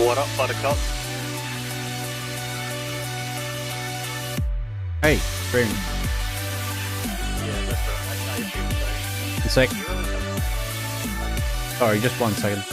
What up, Buttercup? Hey, stream. Yeah, that's right. I assume so. A sec. You really have- Sorry, just 1 second.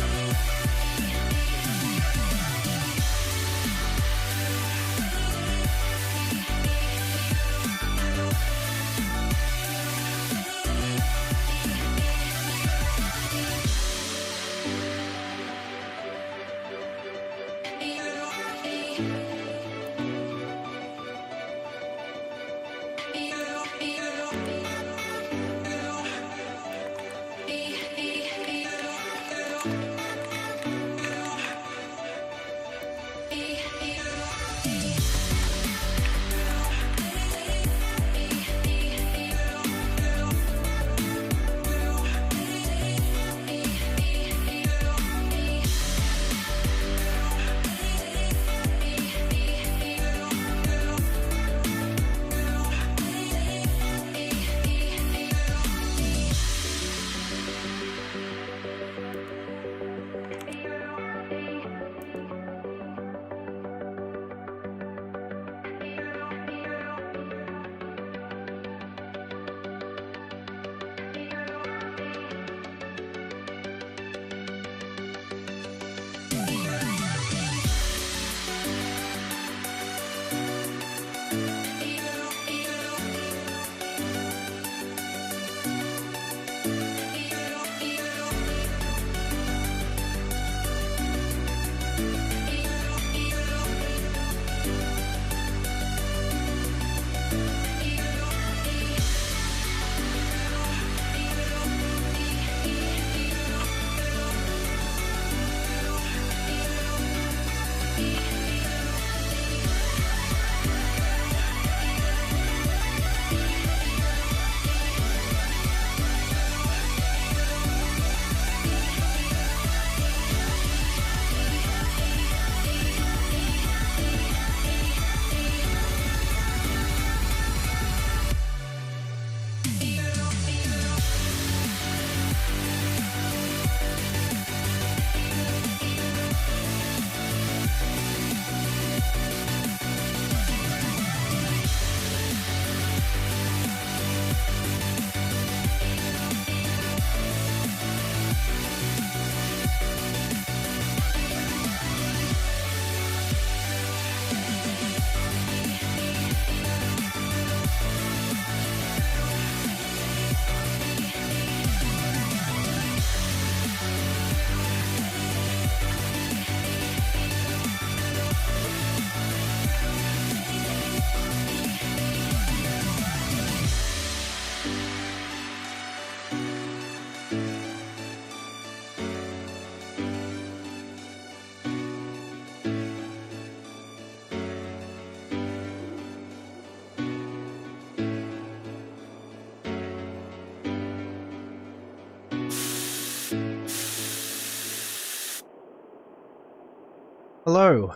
Hello.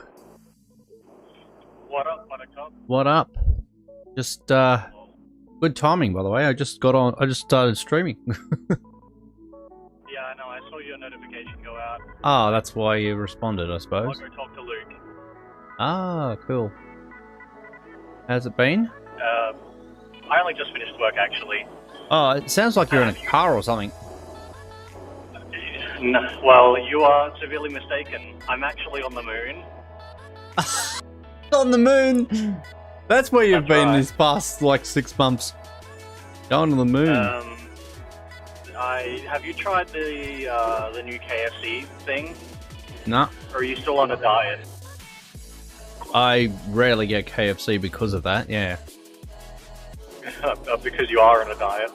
What up, Buttercup? What up? Just good timing, by the way. I just started streaming. Yeah, I know. I saw your notification go out. Ah, that's why you responded, I I'll suppose. go talk to Luke. Ah, cool. How's it been? I only just finished work, actually. Oh, it sounds like you're in a car or something. No, well, you are severely mistaken. I'm actually on the moon. On the moon. That's where you've That's been right. these past like 6 months. Going to the moon. Have you tried the new KFC thing? Nah, Or are you still on a diet? I rarely get KFC because of that. Yeah. Because you are on a diet.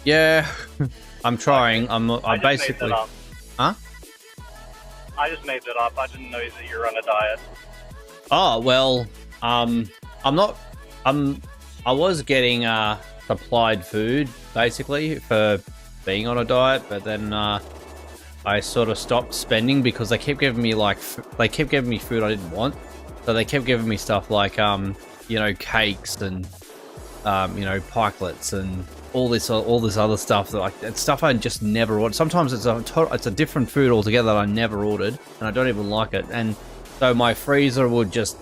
Yeah. I'm trying. I'm I just basically. made that up. Huh? I just made that up. I didn't know that you're on a diet. Oh well, I'm not. I was getting supplied food basically for being on a diet, but then I sort of stopped spending because they kept giving me they kept giving me food I didn't want. So they kept giving me stuff like you know, cakes and you know, pikelets and all this other stuff that it's stuff I just never ordered. Sometimes it's a different food altogether that I never ordered, and I don't even like it. And so my freezer would just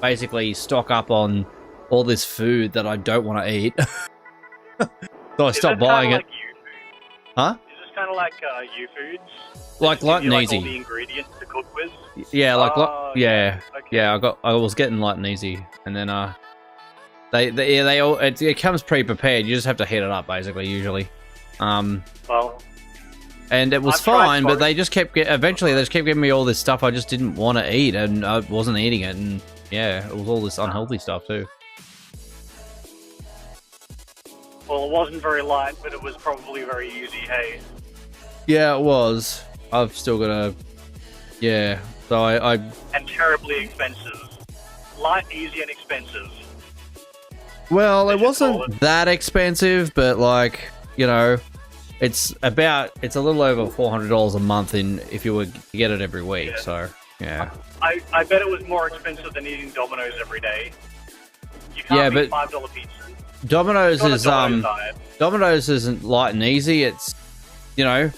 basically stock up on all this food that I don't want to eat. So I stopped buying it. Like you? Huh? Is this kind of like you foods? Like light and like easy. All the ingredients to cook with. Yeah, yeah, okay. yeah. I was getting light and easy, and then they all it comes pre-prepared. You just have to heat it up, basically. Usually, well, and it was fine, but they just kept eventually they just kept giving me all this stuff I just didn't want to eat, and I wasn't eating it, and yeah, it was all this unhealthy stuff too. Well, it wasn't very light, but it was probably very easy. Hey. Yeah, it was. I've still got a yeah. So I and terribly expensive. Light, easy, and expensive. Well, it wasn't that expensive, but like, you know, it's a little over $400 a month if you were to get it every week. Yeah. So yeah. I bet it was more expensive than eating Domino's every day. You can't eat $5 pizza. Domino's isn't light and easy. It's, you know,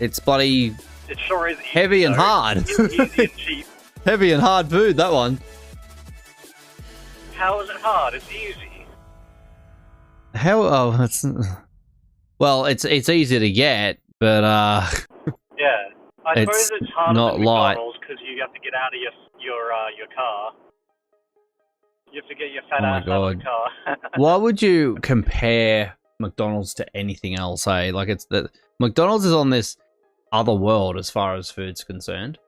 it's bloody. It sure is easy, heavy and hard. It's easy and cheap. Heavy and hard food, that one. How is it hard? It's easy. Well, it's easy to get, but yeah, I suppose it's harder not than light McDonald's because you have to get out of your car. You have to get your fat ass out of the car. Why would you compare McDonald's to anything else? Eh? Like McDonald's is on this other world as far as food's concerned.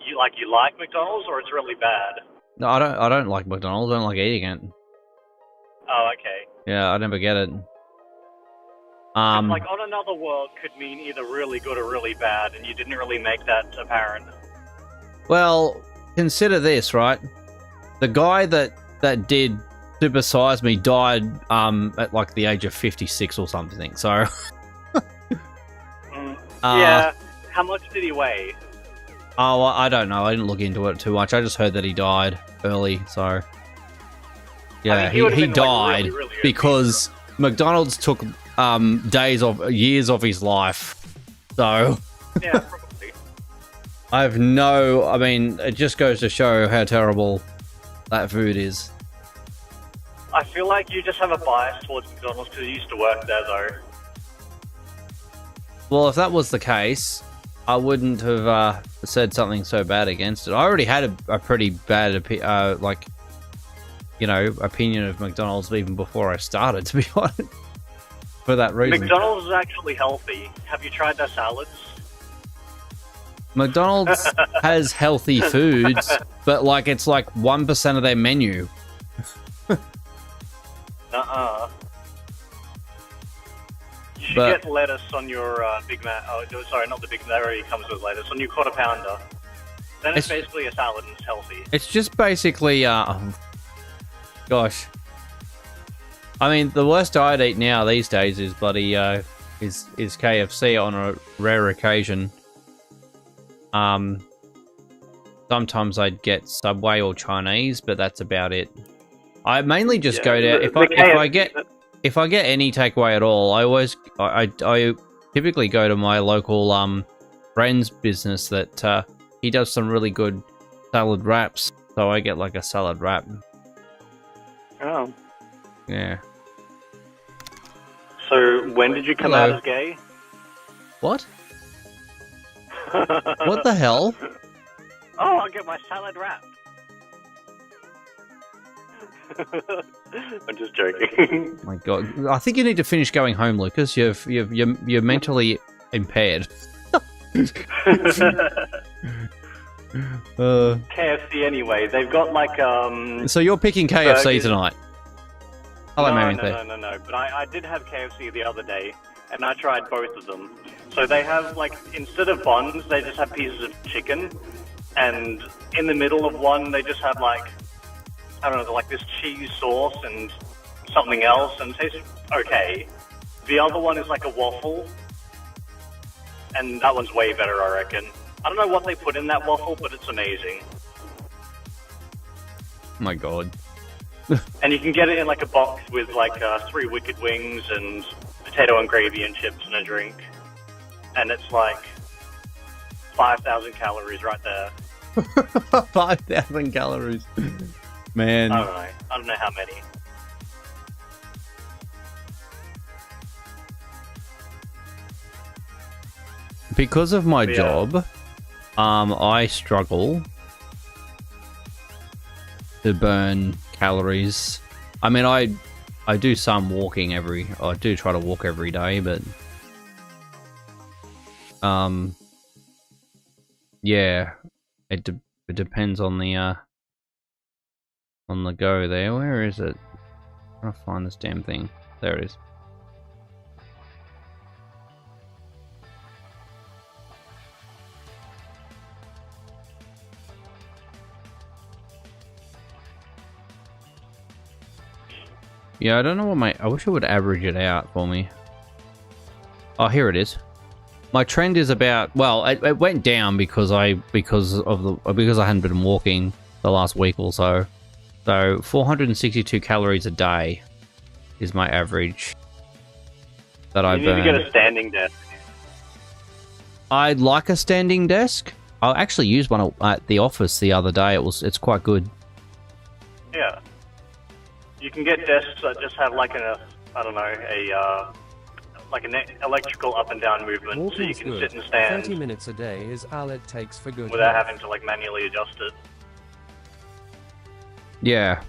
You like McDonald's, or it's really bad? No, I don't like McDonald's. I don't like eating it. Oh, okay. Yeah, I never get it. Like on another world could mean either really good or really bad, and you didn't really make that apparent. Well, consider this, right? The guy that did Super Size Me died at like the age of 56 or something. So yeah, how much did he weigh? Oh, I don't know. I didn't look into it too much. I just heard that he died early. So yeah, he died like really because McDonald's took years of his life. So yeah, probably. I mean, it just goes to show how terrible that food is. I feel like you just have a bias towards McDonald's because you used to work there, though. Well, if that was the case, I wouldn't have said something so bad against it. I already had a pretty bad opinion of McDonald's even before I started, to be honest. For that reason. McDonald's is actually healthy. Have you tried their salads? McDonald's has healthy foods, but like it's like 1% of their menu. You should get lettuce on your Big Mac. Oh, sorry, not the Big Mac. That already comes with lettuce. On your quarter pounder. Then it's basically a salad and it's healthy. It's just basically, gosh. I mean, the worst I'd eat now these days is bloody is KFC on a rare occasion. Sometimes I'd get Subway or Chinese, but that's about it. I mainly just go down if I get any takeaway at all. I typically go to my local friend's business that he does some really good salad wraps, so I get like a salad wrap. Oh. Yeah. So when did you come out as gay? What? What the hell? Oh, I'll get my salad wrap. I'm just joking. My God, I think you need to finish going home, Lucas. You're mentally impaired. KFC anyway. They've got like So you're picking KFC burgers tonight? Hello, no. But I did have KFC the other day, and I tried both of them. So they have like instead of buns, they just have pieces of chicken, and in the middle of one, they just have like, I don't know, like this cheese sauce and something else, and it tastes okay. The other one is like a waffle, and that one's way better, I reckon. I don't know what they put in that waffle, but it's amazing. My God. And you can get it in like a box with like 3 wicked wings and potato and gravy and chips and a drink. And it's like 5,000 calories right there. 5,000 calories. Man. I don't know how many. Because of my job, I struggle to burn calories. I mean, I do some walking I do try to walk every day, but yeah, it depends on the go there. Where is it? I'm trying to find this damn thing. There it is. Yeah, I don't know what I wish it would average it out for me. Oh, here it is. My trend is about, well, it went down because I hadn't been walking the last week or so. So 462 calories a day is my average that I burn. You need to get a standing desk. I'd like a standing desk. I actually used one at the office the other day. It's quite good. Yeah. You can get desks that just have like an electrical up and down movement, Walking's so you can good. sit and stand 30 minutes a day is all it takes for good without health. having to like manually adjust it. Yeah.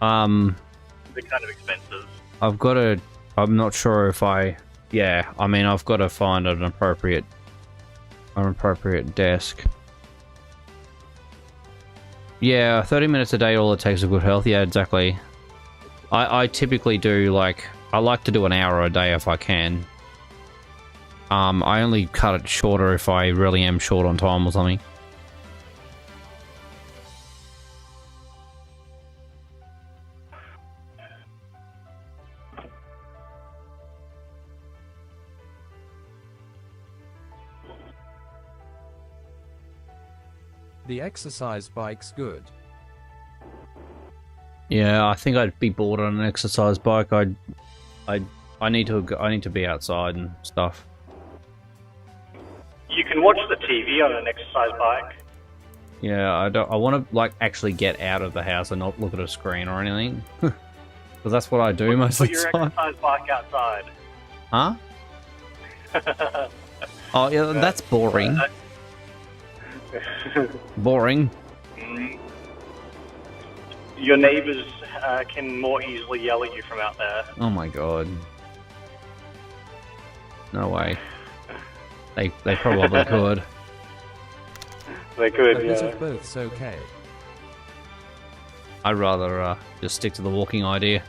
They're kind of expensive. I'm not sure if yeah, I mean, I've got to find an appropriate desk. Yeah, 30 minutes a day, all it takes is good health. Yeah, exactly. I typically do, I like to do an hour a day if I can. I only cut it shorter if I really am short on time or something. The exercise bike's good. Yeah, I think I'd be bored on an exercise bike. I need to be outside and stuff. You can watch the TV on an exercise bike. Yeah, I want to actually get out of the house and not look at a screen or anything. Because that's what I do most of Put the your time. exercise bike outside. Huh? Oh, yeah, that's boring. Boring. Your neighbors can more easily yell at you from out there. Oh my god. No way. They probably could. They could, A bit of yeah. both's okay. I'd rather just stick to the walking idea.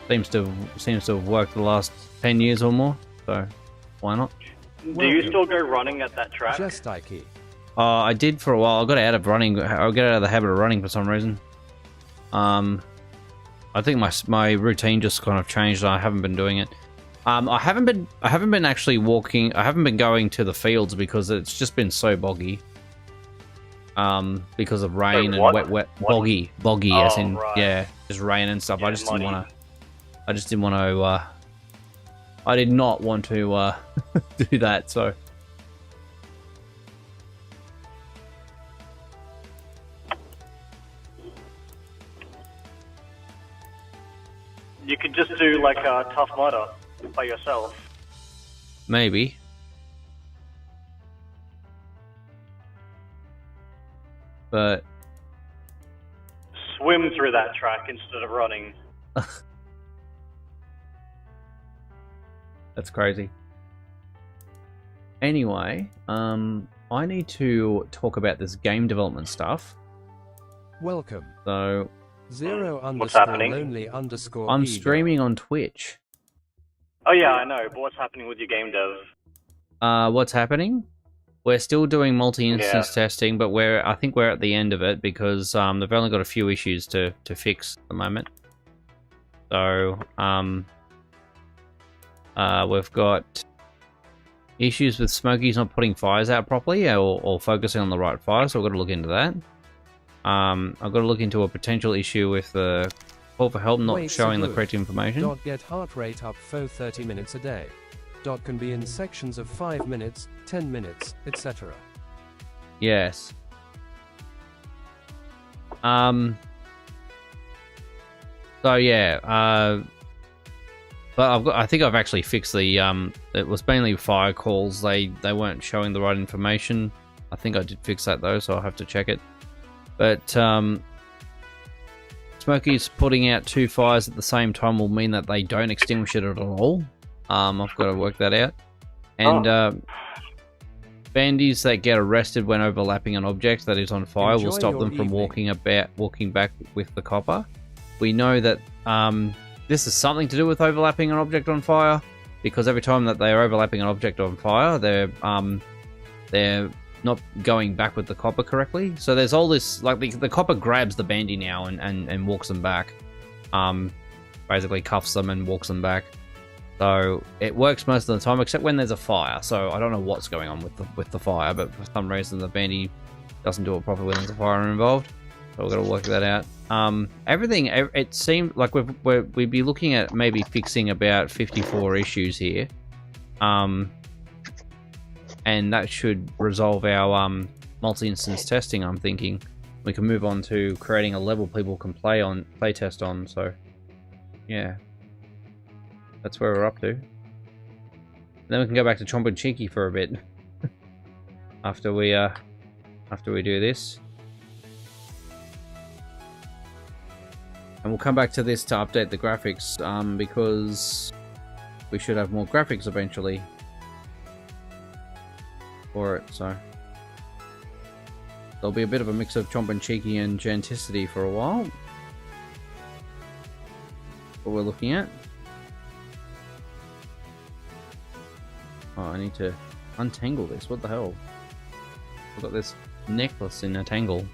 Seems to have worked the last 10 years or more, so why not? Do you still go running at that track? Just Ikey. I did for a while. I got out of running. I got out of the habit of running for some reason. I think my routine just kind of changed. And I haven't been doing it. I haven't been actually walking. I haven't been going to the fields because it's just been so boggy. Because of rain and wet, boggy, as in right. yeah, just rain and stuff. Yeah, I did not want to do that. So. You could just do like a Tough Mudder by yourself. Maybe. But Swim through that track instead of running. that's crazy. Anyway, I need to talk about this game development stuff. Welcome. So What's happening? _lonely_ I'm ego. streaming on Twitch. Oh yeah, I know, but what's happening with your game dev? What's happening? We're still doing multi-instance testing, but I think we're at the end of it because they've only got a few issues to fix at the moment. So we've got issues with Smokey's not putting fires out properly or focusing on the right fire, so we've got to look into that. I've got to look into a potential issue with the call for help not Wait, showing the good. correct information. Dot get heart rate up for 30 minutes a day. Dot can be in sections of 5 minutes, 10 minutes, etc. Yes. So yeah, but I think I've actually fixed the it was mainly fire calls. They weren't showing the right information. I think I did fix that though, so I'll have to check it. But Smokey's putting out 2 fires at the same time will mean that they don't extinguish it at all. I've got to work that out. And bandies that get arrested when overlapping an object that is on fire will stop them from walking back with the copper. We know that this is something to do with overlapping an object on fire, because every time that they are overlapping an object on fire, they're not going back with the copper correctly. So there's all this, like the copper grabs the bandy now and walks them back. Basically cuffs them and walks them back. So it works most of the time, except when there's a fire. So I don't know what's going on with the fire, but for some reason the bandy doesn't do it properly when there's a fire involved. So we've got to work that out. Everything, it seemed like we'd be looking at maybe fixing about 54 issues here. And that should resolve our multi-instance testing, I'm thinking. We can move on to creating a level people can play test on, so yeah. That's where we're up to. Then we can go back to Chomp and Cheeky for a bit. after we do this. And we'll come back to this to update the graphics, because we should have more graphics eventually for it, so there'll be a bit of a mix of Chomp and Cheeky and Janticity for a while. What we're looking at. Oh, I need to untangle this. What the hell? I've got this necklace in a tangle.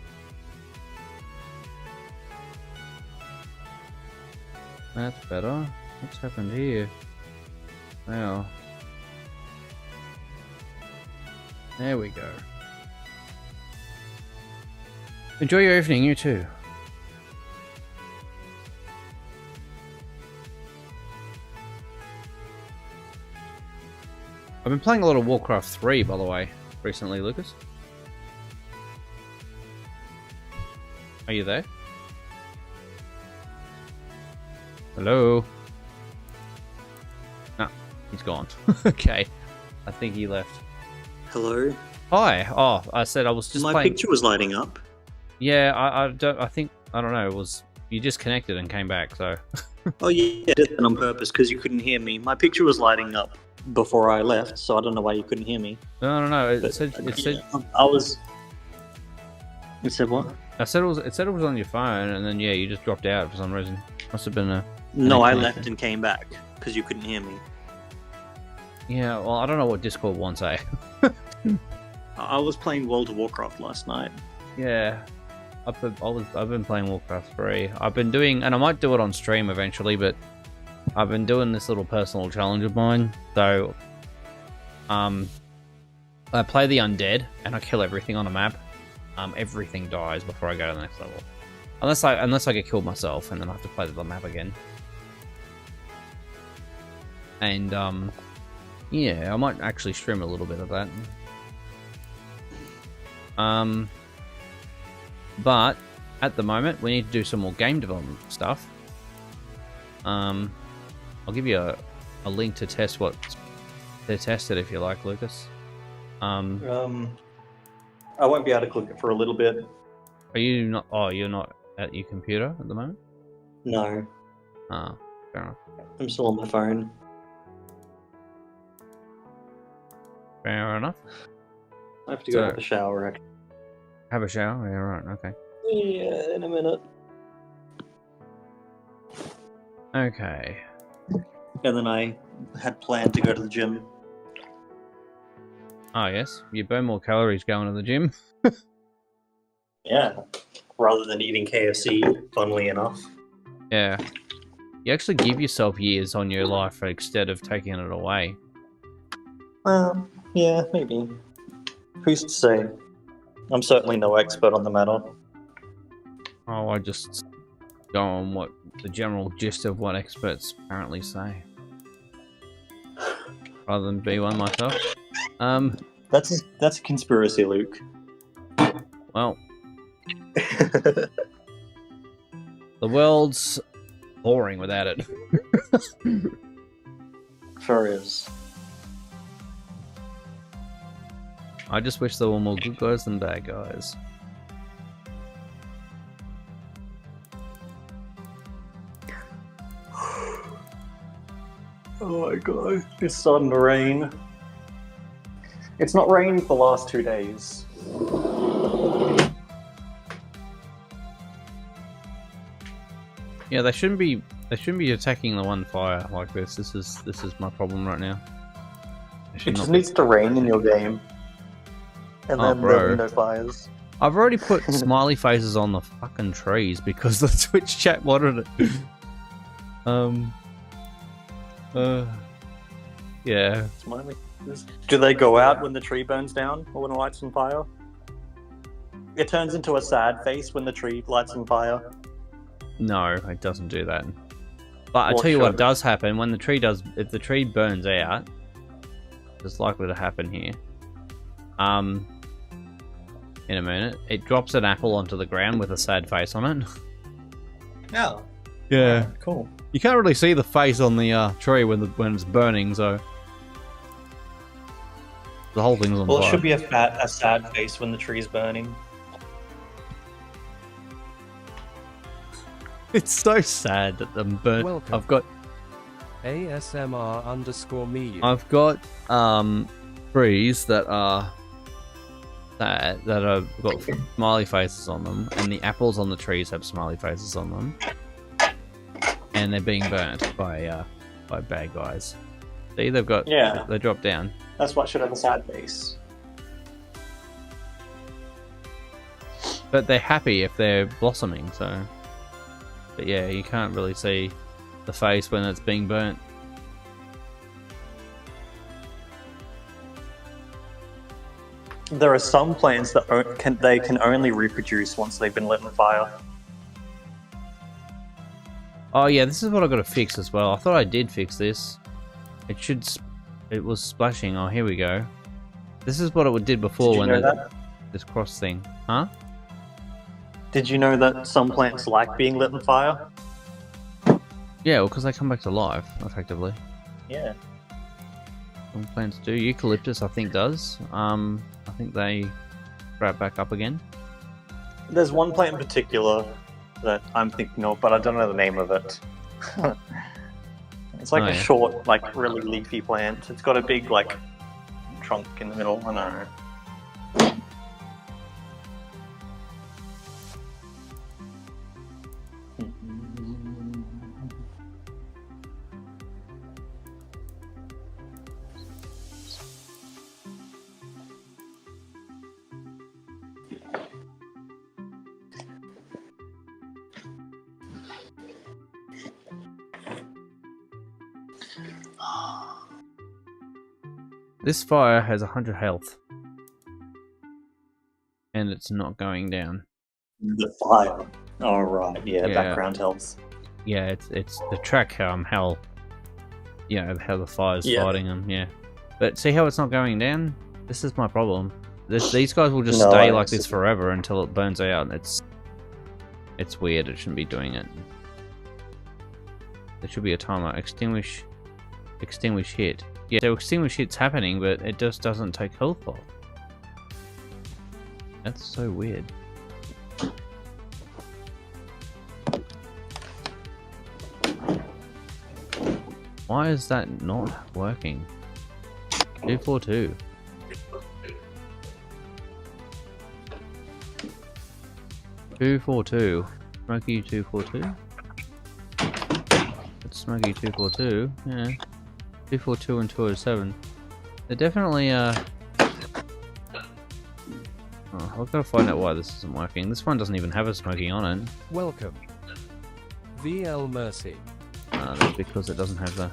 That's better. What's happened here? Wow. There we go. Enjoy your evening, you too. I've been playing a lot of Warcraft 3, by the way, recently, Lucas. Are you there? Hello? No, he's gone. Okay, I think he left. Hello? Hi. Oh, I said I was just My playing. picture was lighting up. Yeah, I don't know. It was, you disconnected and came back, so. Oh yeah, I did that on purpose because you couldn't hear me. My picture was lighting up before I left, so I don't know why you couldn't hear me. No. It But, said. I was. It said what? It said it was on your phone, and then yeah, you just dropped out for some reason. Must have been a. No, I connection. left and came back because you couldn't hear me. Yeah, well, I don't know what Discord wants, eh? I was playing World of Warcraft last night. Yeah, I've been playing Warcraft 3. I've been doing, and I might do it on stream eventually, but I've been doing this little personal challenge of mine. So, I play the undead and I kill everything on a map. Everything dies before I go to the next level, unless I get killed myself, and then I have to play the map again. And yeah, I might actually stream a little bit of that. But at the moment, we need to do some more game development stuff. I'll give you a link to test what they tested if you like, Lucas. I won't be able to click it for a little bit. Are you not? Oh, you're not at your computer at the moment? No, Ah, fair enough. I'm still on my phone. Fair enough. I have to go So- have a shower. Actually. Have a shower? Yeah, right, okay. Yeah, in a minute. Okay. And then I had planned to go to the gym. Oh, yes. You burn more calories going to the gym. Yeah, rather than eating KFC, funnily enough. Yeah. You actually give yourself years on your life instead of taking it away. Well, yeah, maybe. Who's to say? I'm certainly no expert on the matter. Oh, I just go on what the general gist of what experts apparently say, rather than be one myself. That's a conspiracy, Luke. Well, the world's boring without it. Sure is. I just wish there were more good guys than bad guys. Oh my god, it's starting to rain. It's not rained the last 2 days. Yeah, they shouldn't be attacking the one fire like this. This is my problem right now. It just needs to rain in your game. And then there'll be no fires. I've already put smiley faces on the fucking trees because the Twitch chat wanted it. Yeah. Smiley. Do they go out when the tree burns down or when it lights on fire? It turns into a sad face when the tree lights on fire. No, it doesn't do that. But I tell you what does happen when the tree does. If the tree burns out, it's likely to happen here. In a minute, it drops an apple onto the ground with a sad face on it. Oh. Yeah. Cool. You can't really see the face on the tree when it's burning, so the whole thing's on fire. Well, it should be a sad face when the tree's burning. It's so sad that them burnt. Welcome. I've got ASMR_me. I've got trees that are that have got smiley faces on them, and the apples on the trees have smiley faces on them, and they're being burnt by bad guys. See, they've got they drop down. That's what should have a sad face. But they're happy if they're blossoming, so. But yeah, you can't really see the face when it's being burnt. There are some plants that can only reproduce once they've been lit on fire. Oh yeah, this is what I've got to fix as well. I thought I did fix this. It was splashing. Oh, here we go. This is what it did before when this cross thing. Huh? Did you know that some plants like being lit on fire? Yeah, well, because they come back to life, effectively. Yeah. Some plants do. Eucalyptus, I think, does. I think they wrap back up again. There's one plant in particular that I'm thinking of, but I don't know the name of it. It's like short, like really leafy plant. It's got a big like trunk in the middle. I don't know. This fire has 100 health. And it's not going down. The fire. Oh, right. Yeah, background health. Yeah, it's the track how the fire's fighting them, yeah. But see how it's not going down? This is my problem. These guys will just stay like this forever until it burns out. It's weird, it shouldn't be doing it. There should be a timer. Extinguish hit. Yeah, so extinguish hit's happening, but it just doesn't take health off. That's so weird. Why is that not working? 242. Smokey 242. It's Smokey 242. Yeah. 242 and 207. They're definitely Oh, I've got to find out why this isn't working. This one doesn't even have a smoking on it. Welcome. VL Mercy. That's because it doesn't have the...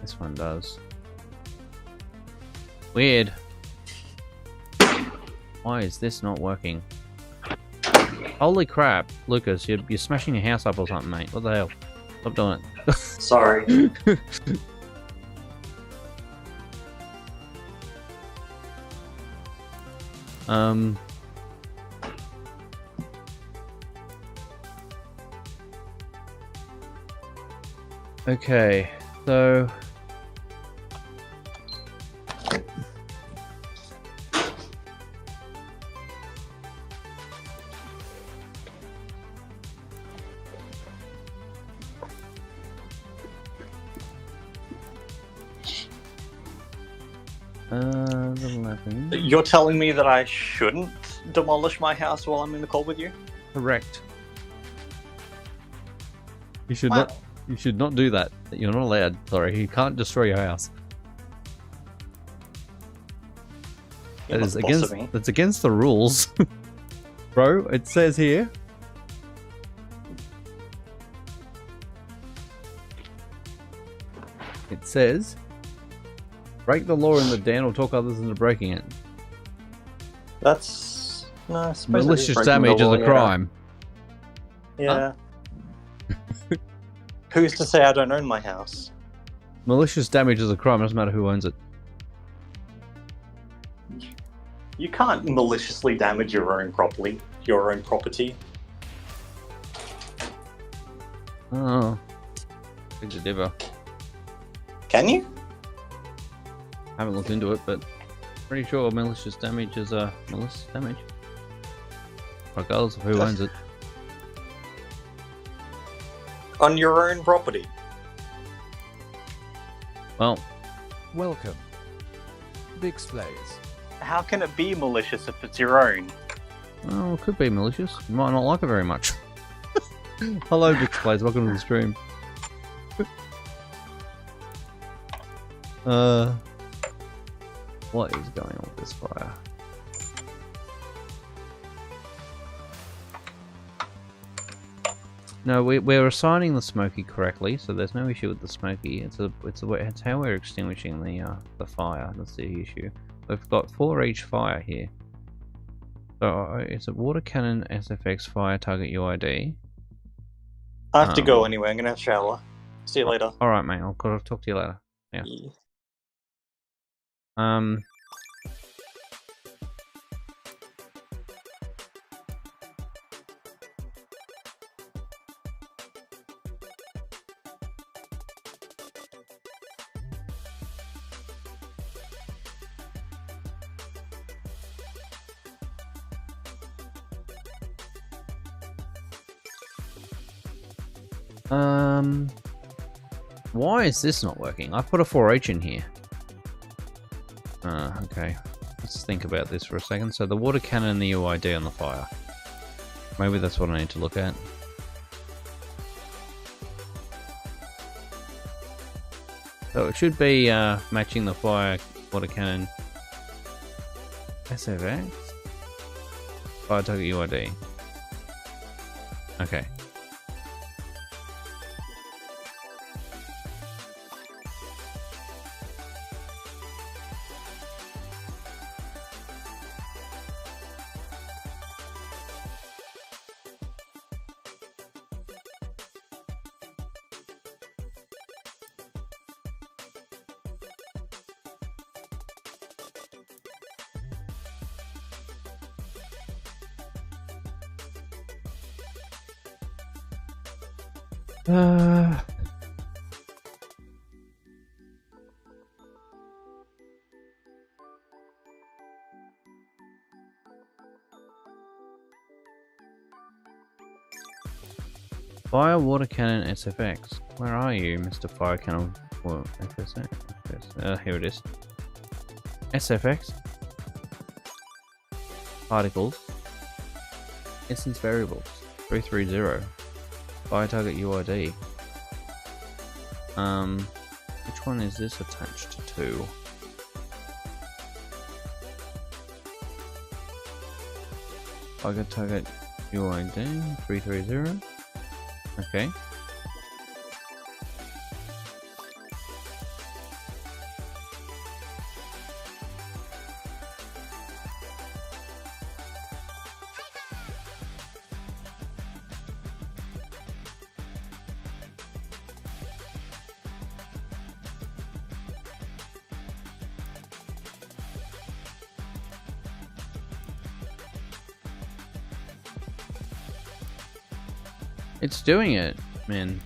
This one does. Weird. Why is this not working? Holy crap, Lucas, you're smashing your house up or something, mate. What the hell? Stop doing it. Sorry. Okay, so little weapon. You're telling me that I shouldn't demolish my house while I'm in the call with you? Correct. You should Wow. not. You should not do that. You're not allowed. Sorry, you can't destroy your house. You're That not is the boss against. of me. That's against the rules, bro. It says here. It says, break the law in the den or talk others into breaking it. That's no. I suppose that is Malicious breaking the damage is law, a crime. Yeah. Who's to say I don't own my house? Malicious damage is a crime. Doesn't matter who owns it. You can't maliciously damage your own property. Oh, big the diver. Can you? Haven't looked into it, but pretty sure malicious damage is malicious damage, regardless of who owns it. On your own property. Well, Welcome. Big Splays. How can it be malicious if it's your own? well, it could be malicious. You might not like it very much. Hello, Big Plays. Welcome to the stream. What is going on with this fire? No, we're assigning the smoky correctly, so there's no issue with the smoky. It's how we're extinguishing the fire. That's the issue. We've got 4 each fire here. So it's a water cannon, SFX, fire, target UID. I have to go anyway. I'm gonna have a shower. See you later. All right, mate. I'll talk to you later. Yeah. Why is this not working? I put a 4H in here. Okay. Let's think about this for a second. So the water cannon and the UID on the fire. Maybe that's what I need to look at. So it should be matching the fire, water cannon, SFX, fire target UID. Okay. Fire water cannon SFX. Where are you, Mr. Fire Cannon? Well, here it is. SFX. Particles. Instance variables. 330. Fire target UID. Which one is this attached to? Fire target UID 330. Okay. It's doing it, man.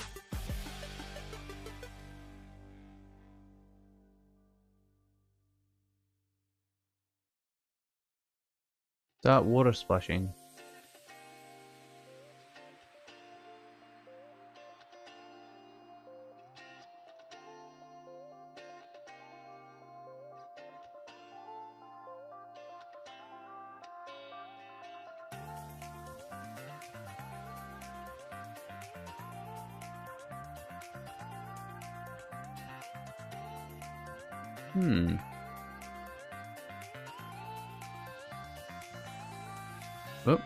Start water splashing. Hmm. Oh.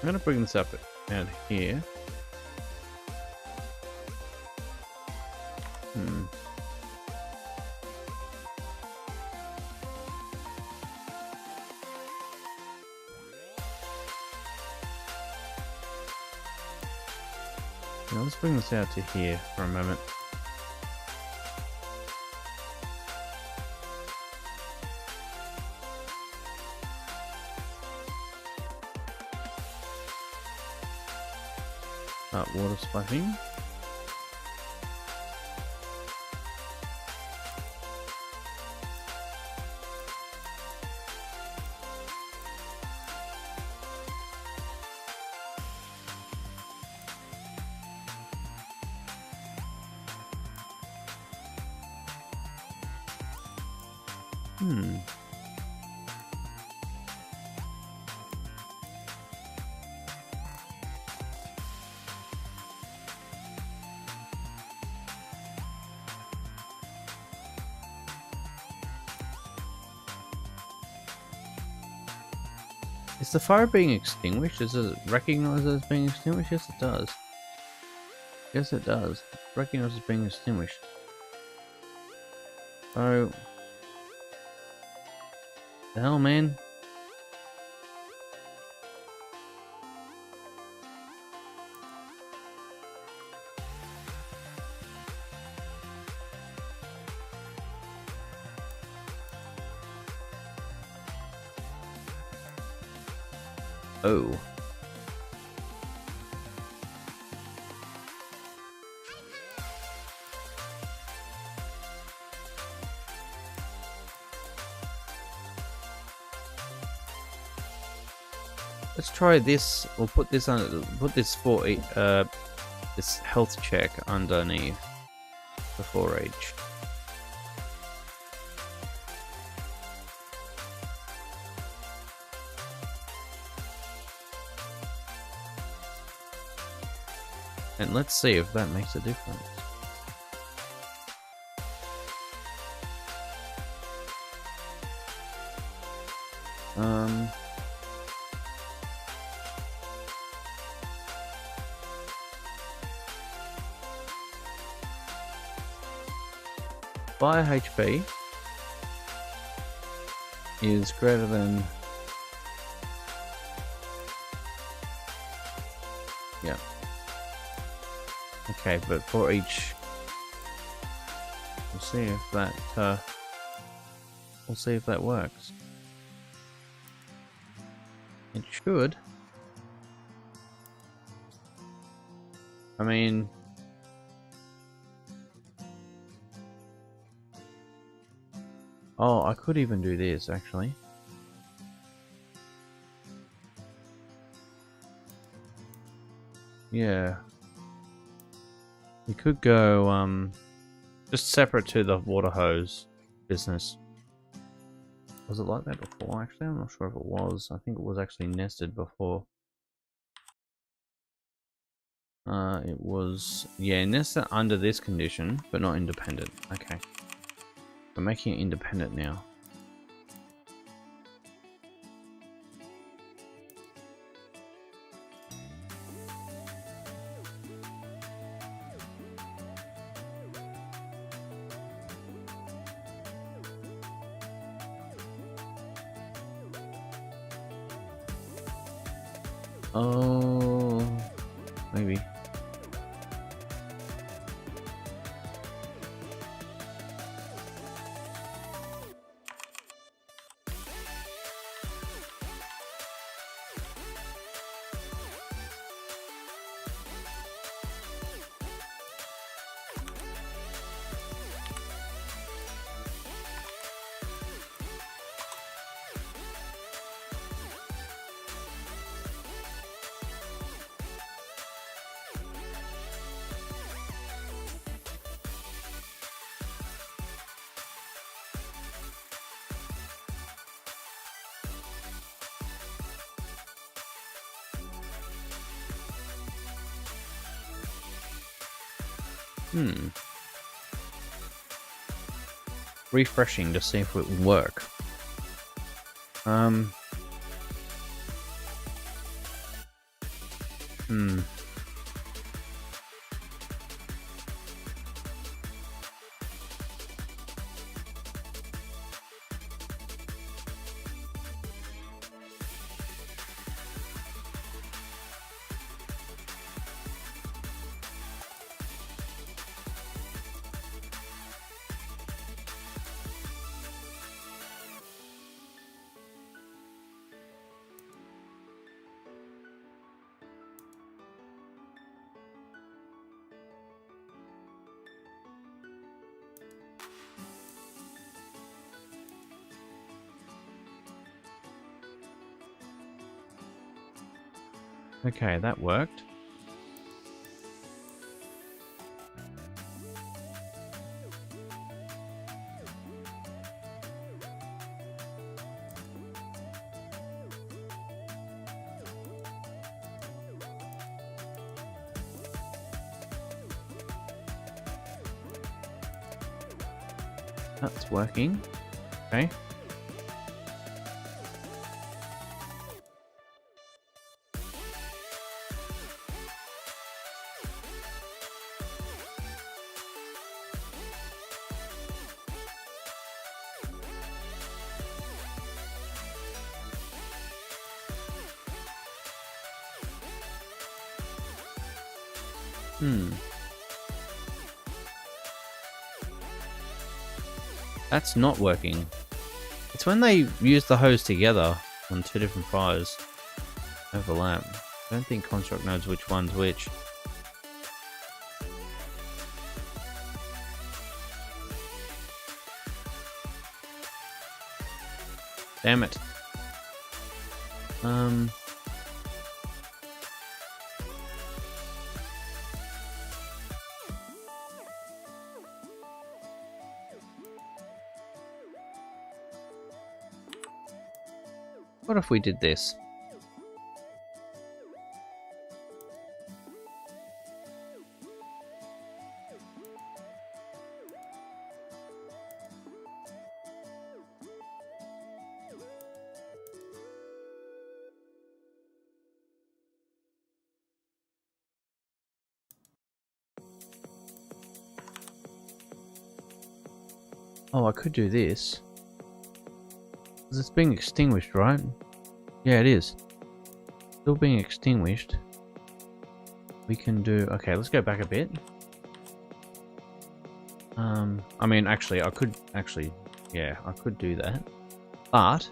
I'm gonna bring this up out here. Hmm. Now let's bring this out to here for a moment. Start water splashing. Hmm. Is the fire being extinguished? Does it recognize it as being extinguished? Yes, it does. Yes, it does. It recognizes it being extinguished. So, the hell, man? Oh. Let's try this. We'll put this on. Put this for this health check underneath the 4H. And let's see if that makes a difference. Fire HP is greater than, yeah. Okay, but for each, we'll see if that works. It should. I mean, oh, I could even do this actually. Yeah. We could go just separate to the water hose business. Was it like that before actually? I'm not sure if it was. I think it was actually nested before. It was, yeah, nested under this condition, but not independent. Okay. We're making it independent now. Oh, maybe. Refreshing to see if it will work. Okay, that worked. That's working. Okay. That's not working. It's when they use the hose together on two different fires. Overlap. I don't think Construct knows which one's which. Damn it. What if we did this? Oh, I could do this. 'Cause it's being extinguished, right? Yeah, it is. Still being extinguished. We can do... Okay, let's go back a bit. I mean, actually, I could... Actually, yeah, I could do that. But,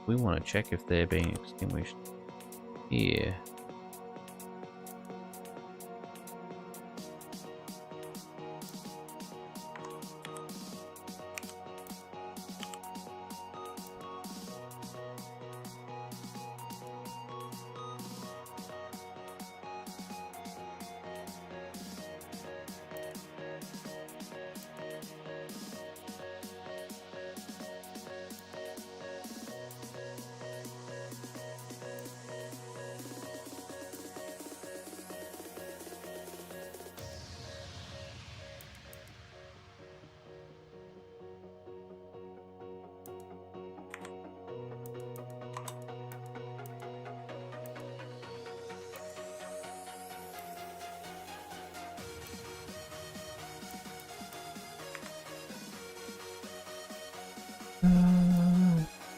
we want to check if they're being extinguished. Here.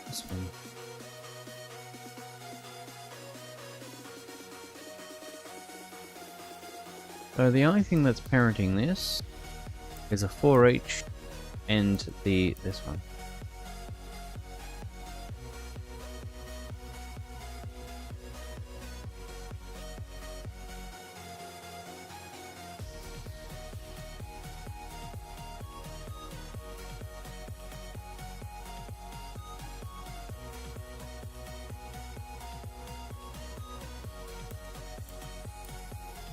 This one. So the only thing that's parenting this is a 4H and this one.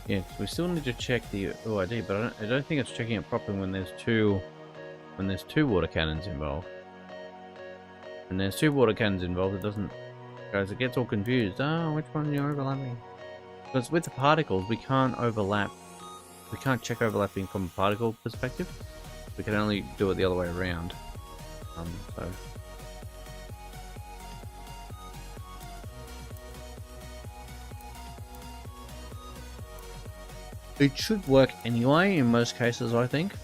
Yeah, 'cause we still need to check the OID, but I don't think it's checking it properly when there's two water cannons involved. When there's two water cannons involved, it doesn't, guys. It gets all confused. Oh, which one are you overlapping? Because with the particles, we can't overlap. We can't check overlapping from a particle perspective. We can only do it the other way around. So. It should work anyway in most cases, I think.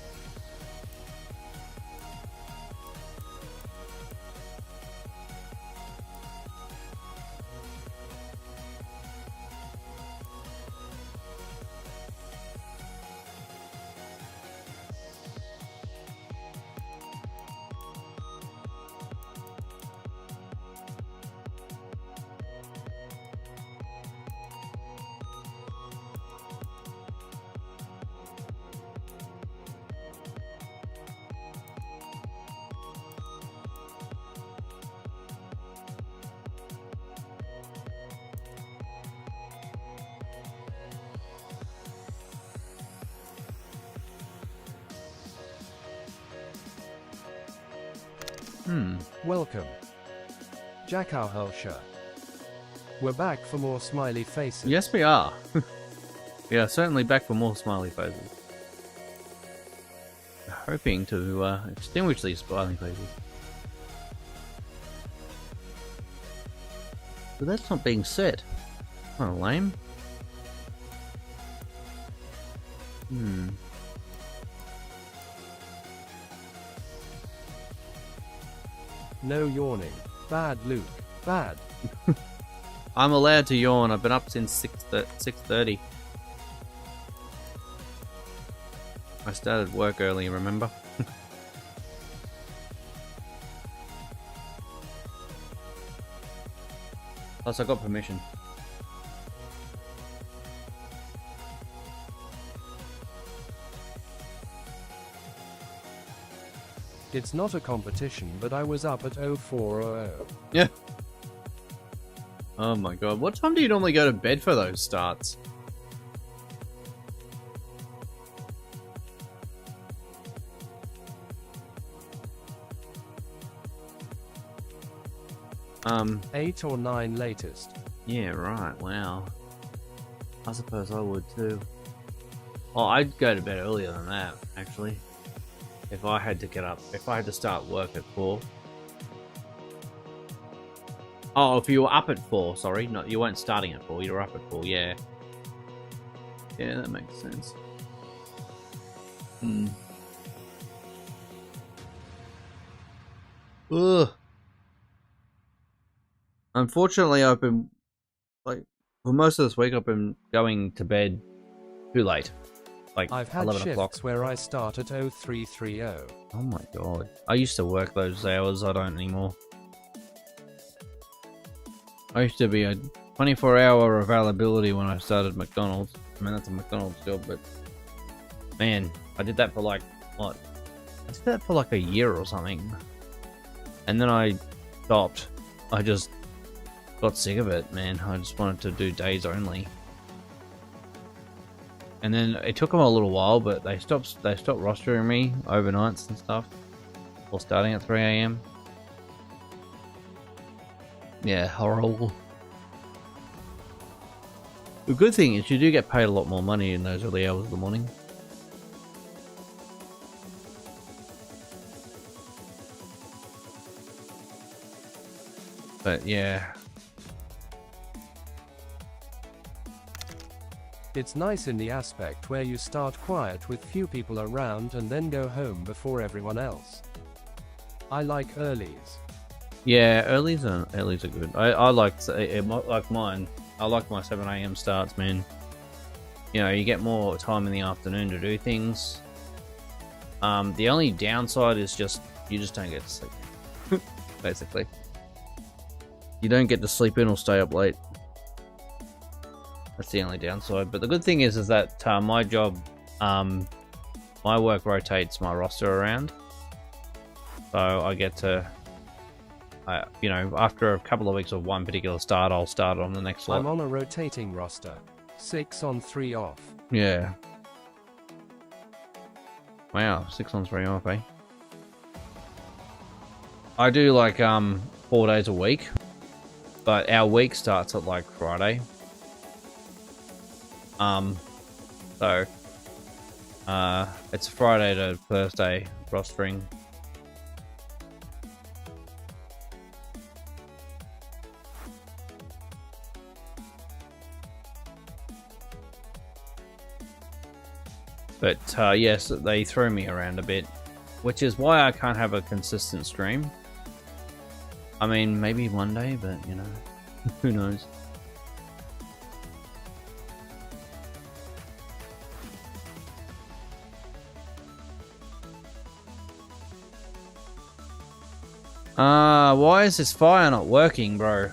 Welcome. Jack Helsher. We're back for more smiley faces. Yes, we are. We are certainly back for more smiley faces. Hoping to extinguish these smiley faces. But that's not being set. Kind of lame. No yawning. Bad, Luke. Bad. I'm allowed to yawn. I've been up since 6:30. I started work early, remember? Plus, I got permission. It's not a competition, but I was up at 0400. Yeah. Oh my god. What time do you normally go to bed for those starts? Um, 8 or 9 latest. Yeah, right. Wow. I suppose I would too. Well, I'd go to bed earlier than that, actually. If I had to get up, if I had to start work at 4. Oh, if you were up at 4, sorry. No, you weren't starting at 4, you were up at 4, yeah. Yeah, that makes sense. Ugh. Unfortunately, I've been, like, for most of this week, I've been going to bed too late. Like, I've had 11 shifts o'clock. where I start at 0330. Oh my god. I used to work those hours, I don't anymore. I used to be a 24-hour availability when I started McDonald's. I mean, that's a McDonald's job, but... Man, I did that for like, what? I did that for like a year or something. And then I stopped. I just got sick of it, man. I just wanted to do days only. And then it took them a little while, but they stopped rostering me overnights and stuff, or starting at 3 AM. Yeah, horrible. The good thing is you do get paid a lot more money in those early hours of the morning. But yeah. It's nice in the aspect where you start quiet with few people around and then go home before everyone else. I like earlies. Yeah, earlies are good. I like mine. I like my 7 AM starts, man. you know, you get more time in the afternoon to do things. The only downside is just you just don't get to sleep. Basically, you don't get to sleep in or stay up late. That's the only downside. But the good thing is that my job, my work rotates my roster around, so I get to, you know, after a couple of weeks of one particular start, I'll start on the next lot. I'm on a rotating roster, 6 on 3 off. Yeah. Wow, 6 on 3 off, eh? I do like 4 days a week, but our week starts at like Friday. So it's Friday to Thursday rostering. But yes, they throw me around a bit, which is why I can't have a consistent stream. I mean, maybe one day, but you know, who knows. Why is this fire not working, bro?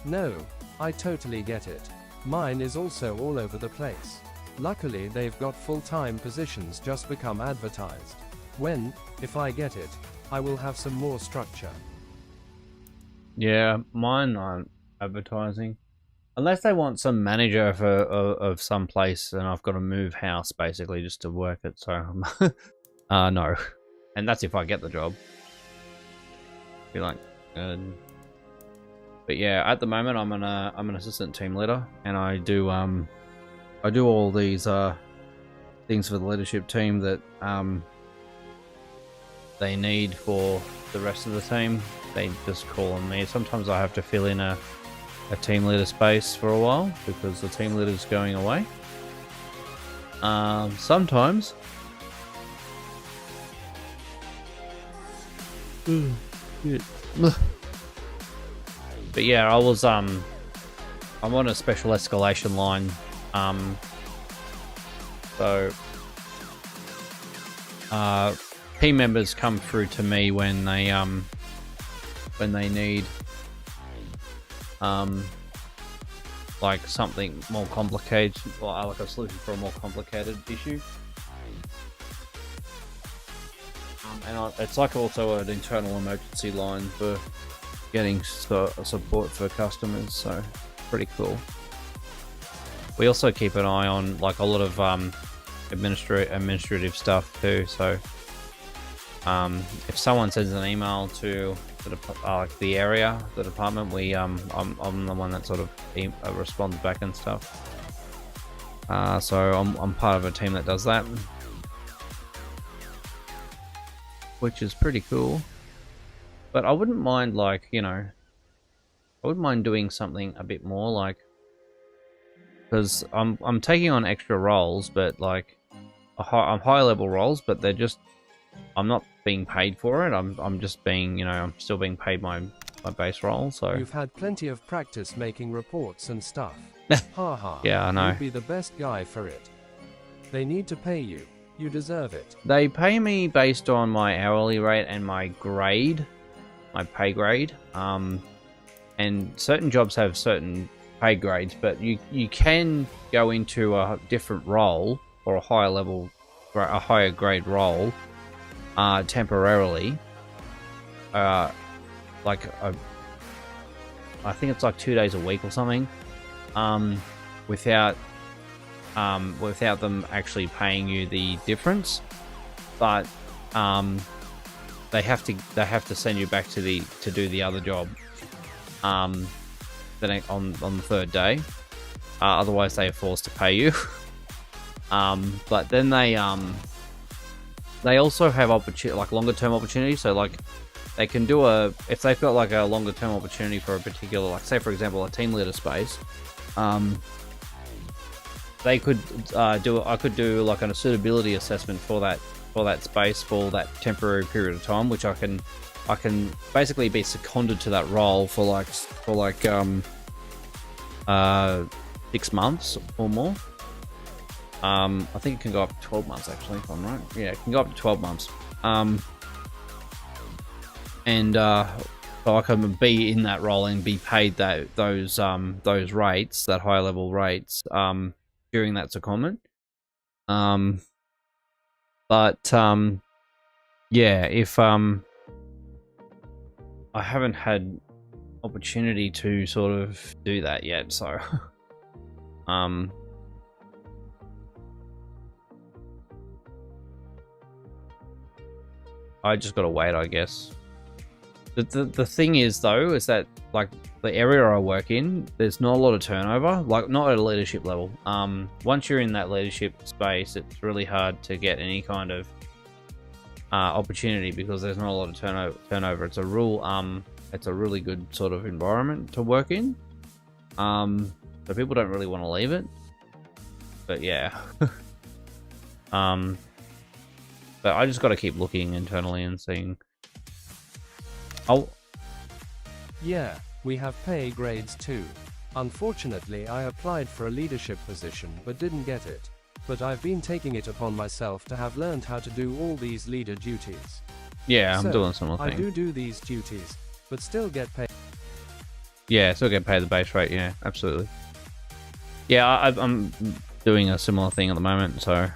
No, I totally get it. Mine is also all over the place. Luckily they've got full-time positions just become advertised. When, if I get it, I will have some more structure. Yeah, mine aren't advertising. Unless they want some manager of some place and I've got to move house basically just to work it, so no. And that's if I get the job. Be like, but yeah, at the moment I'm an assistant team leader and I do all these things for the leadership team that they need for the rest of the team. They just call on me. Sometimes I have to fill in a team leader space for a while because the team leader is going away. Sometimes. But yeah, I'm on a special escalation line. So team members come through to me when they need like something more complicated, or like a solution for a more complicated issue. And it's like also an internal emergency line for getting support for customers, so pretty cool. We also keep an eye on like a lot of administrative stuff too. So if someone sends an email to the area, the department, I'm the one that sort of responds back and stuff. So I'm part of a team that does that, which is pretty cool. But I wouldn't mind, like, you know, I wouldn't mind doing something a bit more, like, because I'm taking on extra roles, but like I'm higher level roles, but they're just, I'm not being paid for it. I'm just being, you know, I'm still being paid my base role. So you've had plenty of practice making reports and stuff. Haha. Yeah, I know. You'd be the best guy for it. They need to pay you. You deserve it. They pay me based on my hourly rate and my grade, my pay grade. And certain jobs have certain pay grades, but you can go into a different role or a higher level, a higher grade role temporarily. I think it's like 2 days a week or something, without them actually paying you the difference, but they have to send you back to do the other job on the third day, otherwise they are forced to pay you. But then they also have like longer term opportunities. So like they can do if they've got like a longer term opportunity for a particular, like say for example a team leader space, they could I could do like a suitability assessment for that space for that temporary period of time, which I can basically be seconded to that role for like 6 months or more. I think it can go up to 12 months actually, if I'm right. Yeah, it can go up to 12 months. So I can be in that role and be paid those rates, that higher level rates, during that secondment. Yeah, if I haven't had opportunity to sort of do that yet, so I just gotta wait, I guess. The thing is though, is that like the area I work in, there's not a lot of turnover, like not at a leadership level. Once you're in that leadership space, it's really hard to get any kind of opportunity because there's not a lot of turnover. It's a really good sort of environment to work in. So people don't really want to leave it. But yeah. But I just got to keep looking internally and seeing. Yeah, we have pay grades too. Unfortunately, I applied for a leadership position but didn't get it. But I've been taking it upon myself to have learned how to do all these leader duties. Yeah, I'm doing similar thing. I do these duties, but still get paid. Yeah, still get paid the base rate. Yeah, absolutely. Yeah, I'm doing a similar thing at the moment. So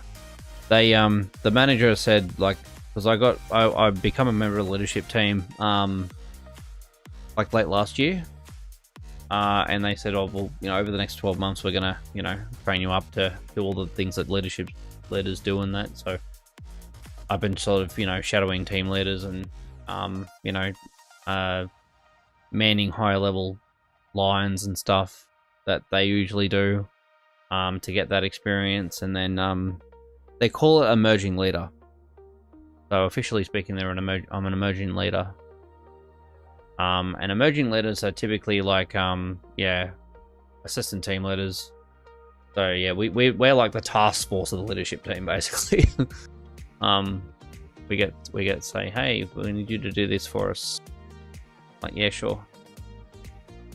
they, the manager said like, because I become a member of the leadership team, like late last year, and they said, oh well, over the next 12 months we're gonna, train you up to do all the things that leaders do and that. So I've been sort of, shadowing team leaders and, manning higher level lines and stuff that they usually do, to get that experience. And then they call it emerging leader. So officially speaking, I'm an emerging leader. And emerging leaders are typically like, assistant team leaders. So yeah, we're like the task force of the leadership team, basically. We get say, hey, we need you to do this for us. Like, yeah, sure.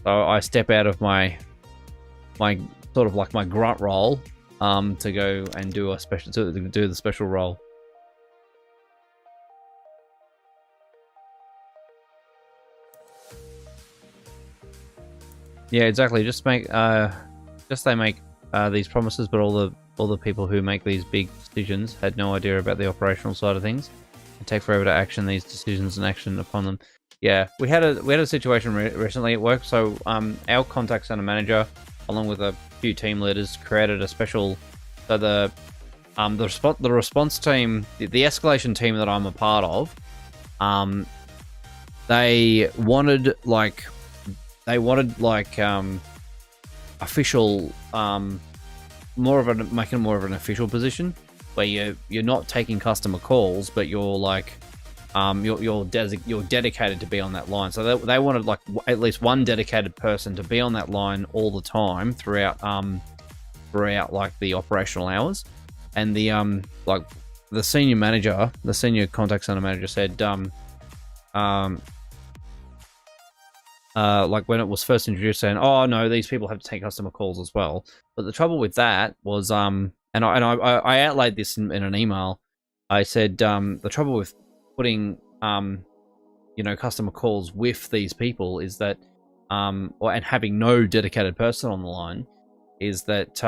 So I step out of my sort of like my grunt role, to go and do the special role. Yeah, exactly. Just they make these promises, but all the people who make these big decisions had no idea about the operational side of things, and take forever to action these decisions and action upon them. Yeah, we had a situation recently at work. So our contact center manager, along with a few team leaders, created a special. So the response team, the escalation team that I'm a part of, they wanted official, making it more of an official position where you're not taking customer calls, but you're like, you're dedicated to be on that line. So they wanted like at least one dedicated person to be on that line all the time throughout like the operational hours. And the senior contact center manager said, like when it was first introduced, saying, "Oh no, these people have to take customer calls as well." But the trouble with that was, and I outlaid this in an email. I said, the trouble with putting, customer calls with these people is that, and having no dedicated person on the line, is that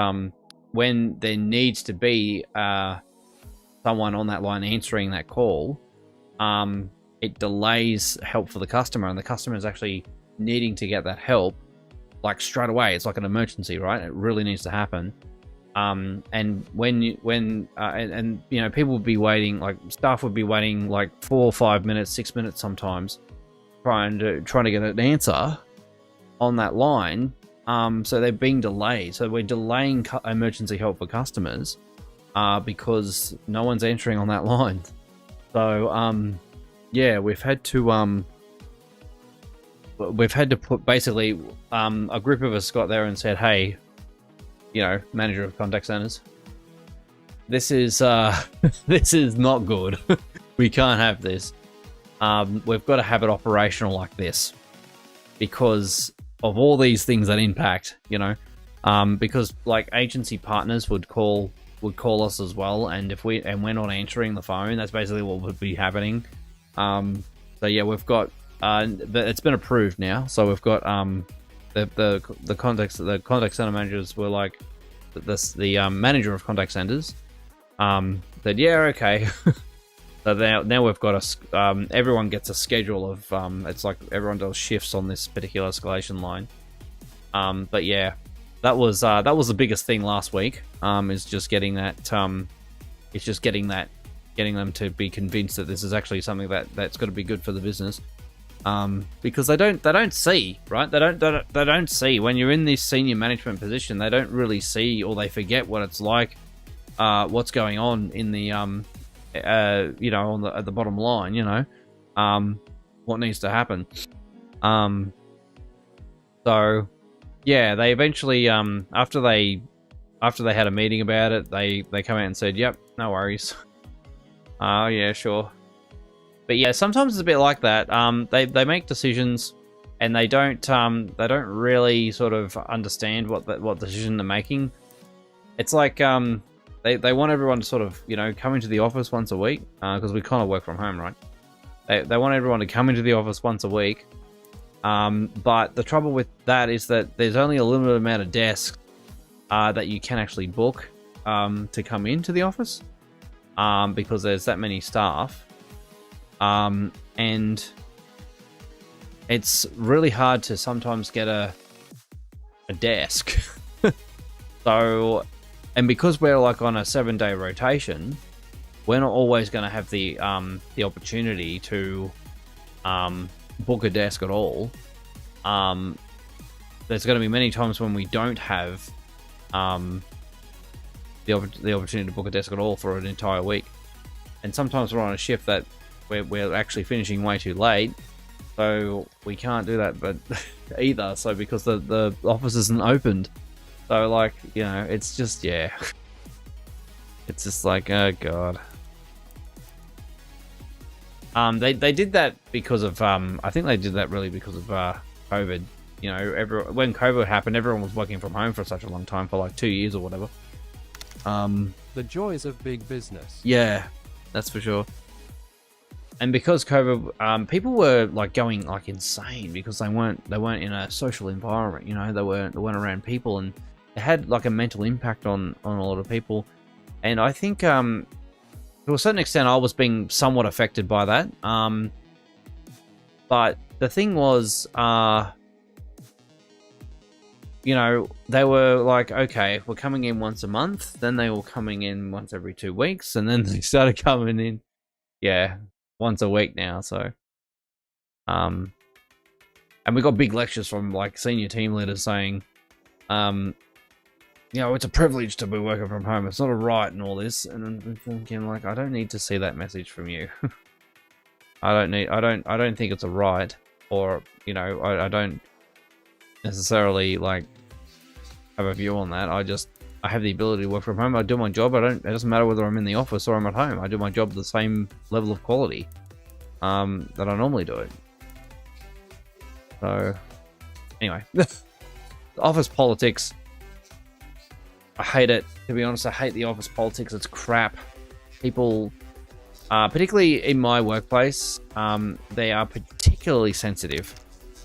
when there needs to be someone on that line answering that call, it delays help for the customer, and the customer is actually needing to get that help like straight away. It's like an emergency, right? It really needs to happen. And people would be waiting, like staff would be waiting like 4 or 5 minutes, 6 minutes sometimes, trying to get an answer on that line. So they're being delayed. So we're delaying emergency help for customers because no one's answering on that line. So yeah, we've had to put basically a group of us got there and said, hey, you know, manager of contact centers, this is this is not good. We can't have this. We've got to have it operational like this because of all these things that impact, you know, because like agency partners would call us as well, and if we're not answering the phone, that's basically what would be happening. So yeah, we've got it's been approved now, so we've got the contact center managers were like the manager of contact centers said yeah, okay. So now we've got everyone gets a schedule of it's like everyone does shifts on this particular escalation line. But yeah, that was the biggest thing last week. Is just getting that getting them to be convinced that this is actually something that's going to be good for the business. Because they don't see, right? They don't see when you're in this senior management position. They don't really see, or they forget what it's like, what's going on in the you know, at the bottom line, you know, what needs to happen. So yeah, they eventually after they had a meeting about it, they come out and said, yep, no worries. Oh yeah, sure. But yeah, sometimes it's a bit like that. They make decisions and they don't really sort of understand what decision they're making. It's like they want everyone to sort of, you know, come into the office once a week, because we kind of work from home, right? They want everyone to come into the office once a week. But the trouble with that is that there's only a limited amount of desks that you can actually book to come into the office, because there's that many staff. And it's really hard to sometimes get a desk. So, and because we're like on a 7-day rotation, we're not always going to have the opportunity to book a desk at all. There's going to be many times when we don't have the opportunity to book a desk at all for an entire week, and sometimes we're on a shift that we're actually finishing way too late, so we can't do that. But either, so because the office isn't opened, so like, you know, it's just, yeah, it's just like, oh god. They did that because of I think they did that really because of COVID. You know, when COVID happened, everyone was working from home for such a long time, for like 2 years or whatever. The joys of big business. Yeah, that's for sure. And because COVID, people were like going like insane because they weren't in a social environment. You know, they weren't around people, and it had like a mental impact on a lot of people. And I think to a certain extent, I was being somewhat affected by that. But the thing was, you know, they were like, okay, we're coming in once a month. Then they were coming in once every 2 weeks, and then they started coming in, yeah, once a week now. So, and we got big lectures from like senior team leaders saying, you know, it's a privilege to be working from home. It's not a right and all this. And I'm thinking, like, I don't need to see that message from you. I don't think it's a right, or, you know, I don't necessarily like have a view on that. I have the ability to work from home. I do my job. It doesn't matter whether I'm in the office or I'm at home. I do my job at the same level of quality that I normally do it. So anyway, office politics, I hate it. To be honest, I hate the office politics. It's crap. People, particularly in my workplace, they are particularly sensitive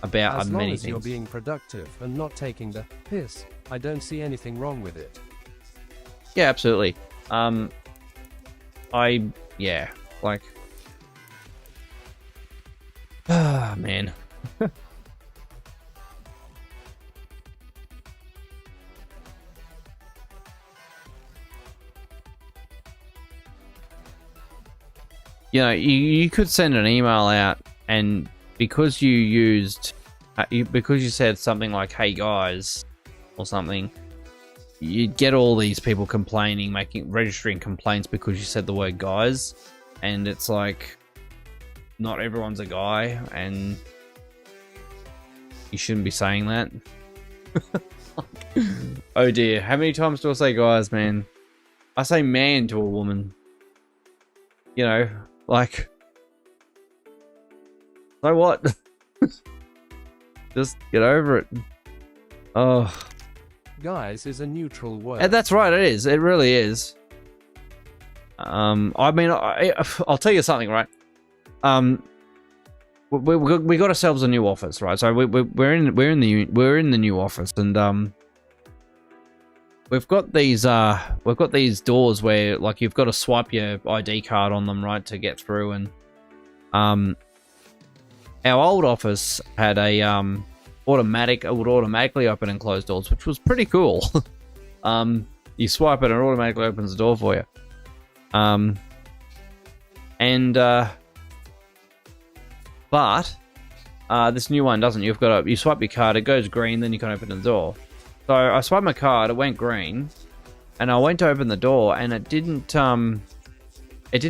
about as long many as things. You're being productive and not taking the piss, I don't see anything wrong with it. Yeah, absolutely. Yeah, like, ah, man. You know, you could send an email out, and because you used, because you said something like, hey guys, or something, you'd get all these people complaining, registering complaints because you said the word guys, and it's like, not everyone's a guy, and you shouldn't be saying that. Oh dear, how many times do I say guys, man? I say man to a woman. You know, like, so what? Just get over it. Oh. Guys is a neutral word. And that's right, it is. It really is. I mean, I'll tell you something, right? We got ourselves a new office, right? So we're in the new office, and we've got these doors where, like, you've got to swipe your ID card on them, right, to get through. And our old office had a it would automatically open and close doors, which was pretty cool. You swipe it and it automatically opens the door for you. But this new one doesn't. You swipe your card, it goes green, then you can open the door. So I swiped my card, it went green, and I went to open the door, and it didn't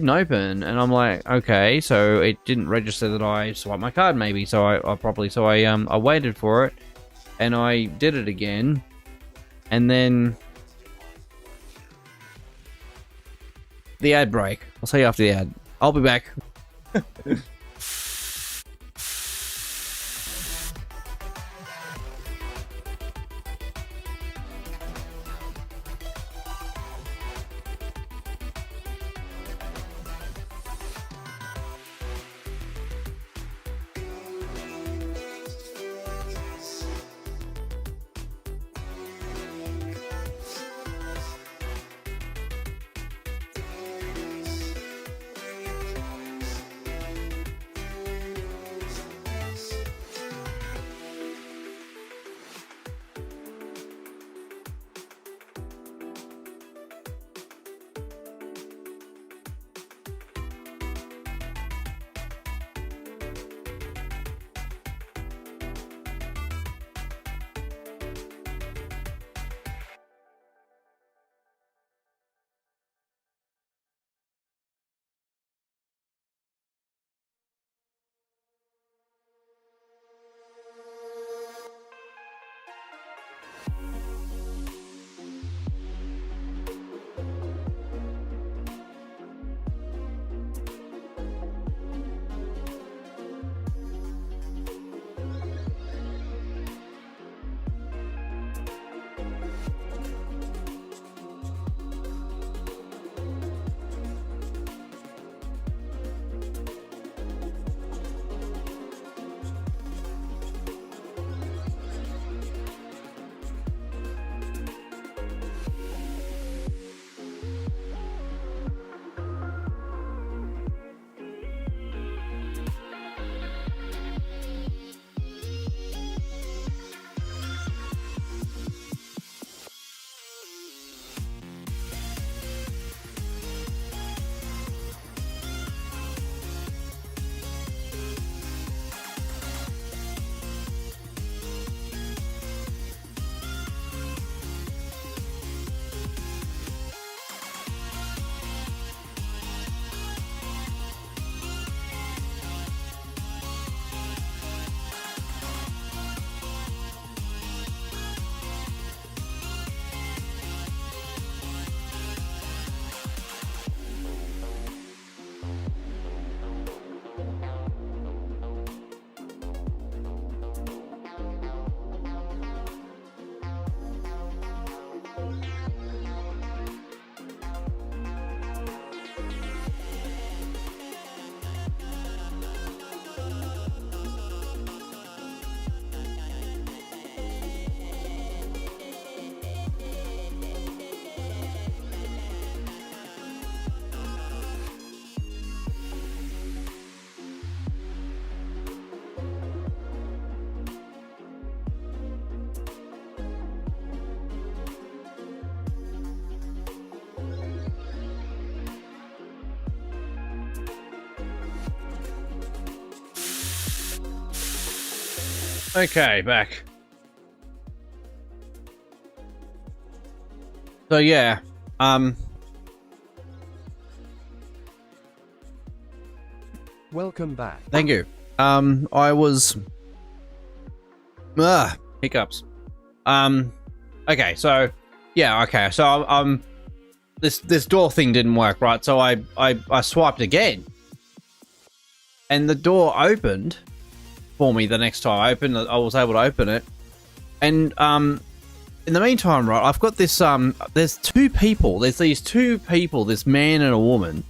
open, and I'm like, okay, so it didn't register that I swiped my card, maybe. So I waited for it, and I did it again, and then the ad break. I'll see you after the ad. I'll be back. Okay, back. So yeah, Welcome back. Thank you. I was hiccups. Okay, so yeah, okay, so this door thing didn't work, right? So I swiped again, and the door opened for me. The next time I was able to open it, and in the meantime, right, I've got this there's two people. There's these two people, this man and a woman,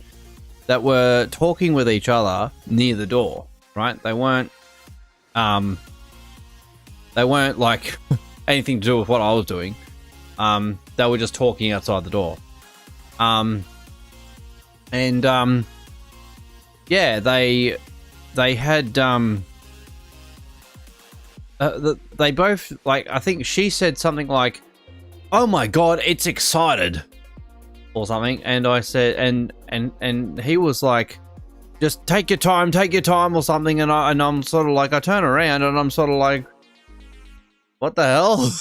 that were talking with each other near the door, right? They weren't like anything to do with what I was doing. They were just talking outside the door. Yeah, they had they both, like, I think she said something like, "Oh my god, it's excited," or something, and I said, and he was like, "Just take your time," or something, and I'm sort of like, I turn around and I'm sort of like, what the hell?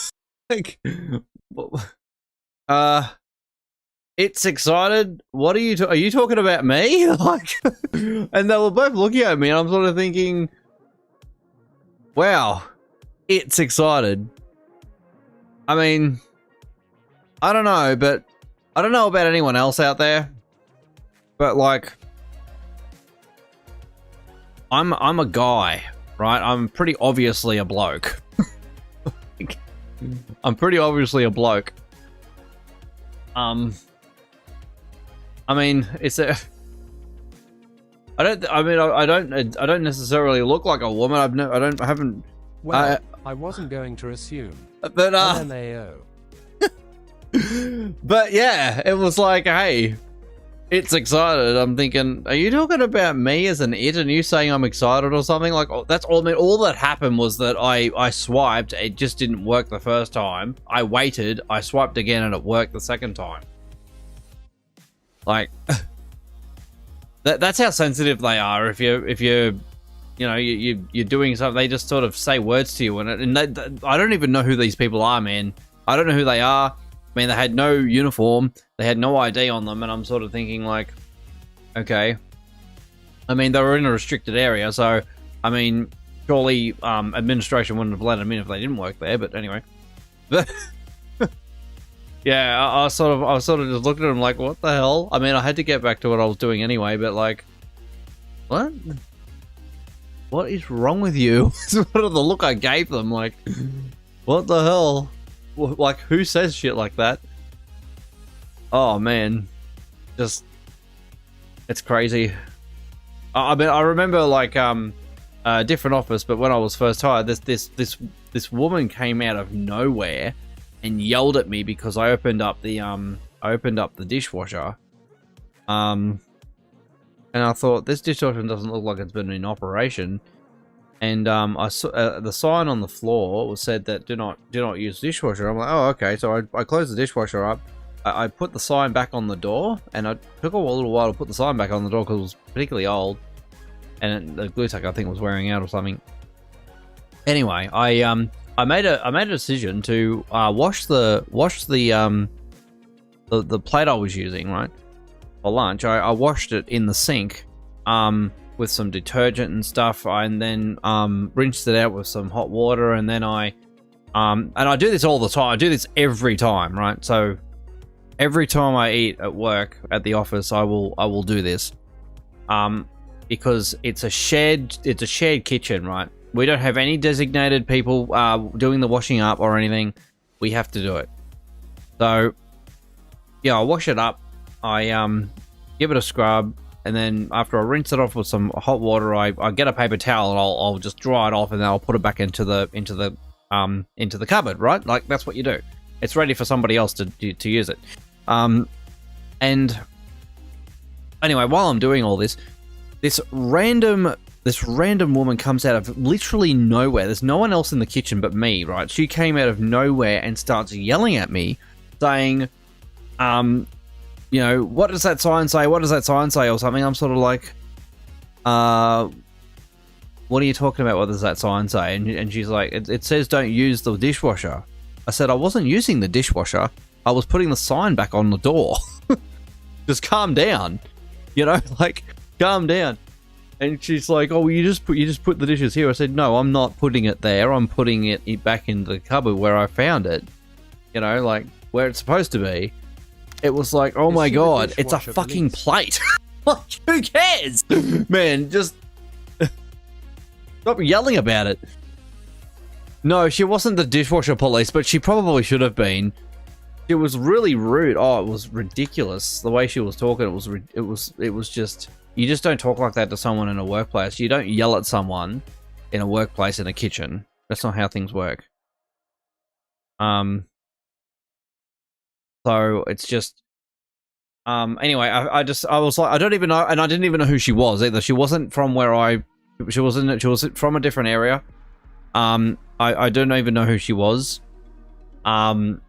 Like, it's excited. What are you talking about me? Like, and they were both looking at me, and I'm sort of thinking, wow, it's excited. I mean, I don't know, but I don't know about anyone else out there, but like, I'm a guy, right? I'm pretty obviously a bloke. I'm pretty obviously a bloke. I mean, it's a. I don't necessarily look like a woman. I haven't. Well, I wasn't going to assume. But LMAO. But yeah, it was like, hey, it's excited. I'm thinking, are you talking about me as an it, and you saying I'm excited or something? Like, that's all. I mean, all that happened was that I swiped. It just didn't work the first time. I waited. I swiped again, and it worked the second time. Like, that's how sensitive they are. If you're doing something, they just sort of say words to you, and I don't even know who these people are, man. I don't know who they are. I mean, they had no uniform, they had no ID on them, and I'm sort of thinking like, okay. I mean, they were in a restricted area, so I mean, surely administration wouldn't have let them in if they didn't work there. But anyway, but yeah, I was sort of just looking at them like, what the hell? I mean, I had to get back to what I was doing anyway, but like, what is wrong with you? Sort of the look I gave them, like, what the hell? Like, who says shit like that? Oh man, just, it's crazy. I mean, I remember like a different office, but when I was first hired, this woman came out of nowhere and yelled at me because I opened up the dishwasher, and I thought, this dishwasher doesn't look like it's been in operation. And I saw the sign on the floor said that do not use dishwasher. I'm like, oh, okay. So I closed the dishwasher up. I put the sign back on the door, and it took a little while to put the sign back on the door because it was particularly old, and the glue tack I think was wearing out or something. Anyway, I made a decision to wash the plate I was using, right, for lunch. I washed it in the sink. With some detergent and stuff, and then rinsed it out with some hot water, and then and I do this all the time. I do this every time, right? So every time I eat at work at the office, I will do this, because it's a shared kitchen, right? We don't have any designated people doing the washing up or anything. We have to do it. So yeah, I wash it up. I give it a scrub. And then after I rinse it off with some hot water, I get a paper towel and I'll just dry it off, and then I'll put it back into the cupboard, right? Like, that's what you do. It's ready for somebody else to use it. And anyway, while I'm doing all this, this random woman comes out of literally nowhere. There's no one else in the kitchen but me, right? She came out of nowhere and starts yelling at me, saying, you know, what does that sign say? What does that sign say? Or something. I'm sort of like, what are you talking about? What does that sign say? And she's like, it says don't use the dishwasher. I said, I wasn't using the dishwasher. I was putting the sign back on the door. Just calm down. You know, like, calm down. And she's like, "Oh, well, you just put the dishes here." I said, "No, I'm not putting it there. I'm putting it back in the cupboard where I found it. You know, like where it's supposed to be." It was like, "Oh my god, it's a fucking plate." Like, who cares, man? Just stop yelling about it. No, she wasn't the dishwasher police, but she probably should have been. It was really rude. Oh, it was ridiculous the way she was talking. It was just. You just don't talk like that to someone in a workplace. You don't yell at someone in a workplace in a kitchen. That's not how things work. So it's just anyway, I was like, I don't even know, and I didn't even know who she was either. She wasn't from where she was from a different area. I don't even know who she was. And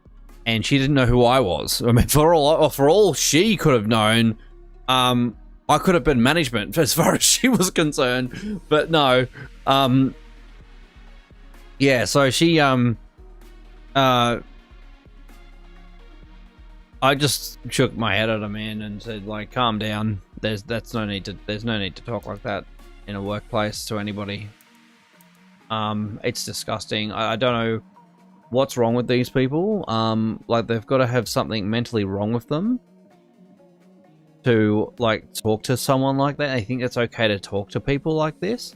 she didn't know who I was. I mean, for all she could have known, I could have been management as far as she was concerned, but no. Yeah, so she, I just shook my head at her, man, and said, like, calm down. There's no need to talk like that in a workplace to anybody. It's disgusting. I don't know what's wrong with these people. Like, they've got to have something mentally wrong with them to, like, talk to someone like that. I think it's okay to talk to people like this.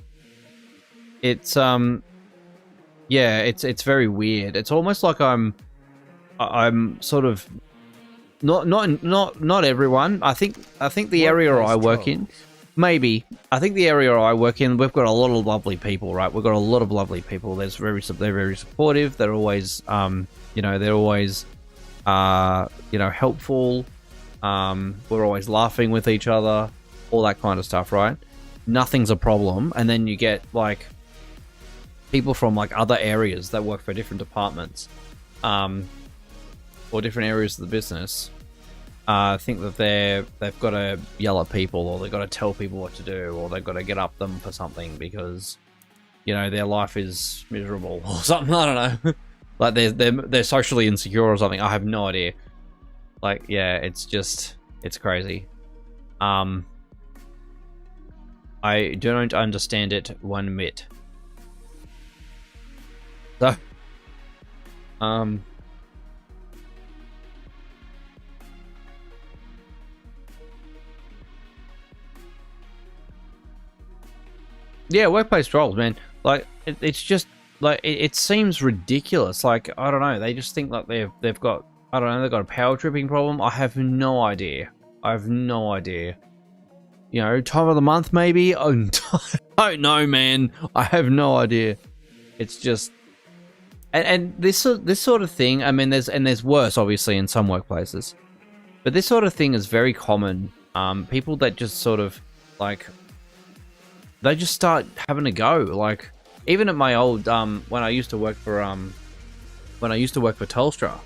It's yeah, it's very weird. It's almost like I'm sort of not everyone. I think the area I work in, maybe. I think the area I work in, we've got a lot of lovely people, right? We've got a lot of lovely people. They're very supportive. They're always you know, they're always you know, helpful. We're always laughing with each other, all that kind of stuff, right? Nothing's a problem. And then you get like people from like other areas that work for different departments, or different areas of the business. Think that they've got to yell at people, or they've got to tell people what to do, or they've got to get up them for something because, you know, their life is miserable or something. I don't know. Like they're socially insecure or something. I have no idea. Like, yeah, it's crazy. I don't understand it one bit. So, yeah, workplace trolls, man. Like, it's just like it seems ridiculous. Like, I don't know. They just think like they've got, I don't know, they've got a power tripping problem. I have no idea. I have no idea. You know, time of the month maybe. Oh, I don't know, man. I have no idea. It's just, and this sort of thing. I mean, there's worse, obviously, in some workplaces, but this sort of thing is very common. People that just sort of like, they just start having a go. Like, even at my old when I used to work for Telstra.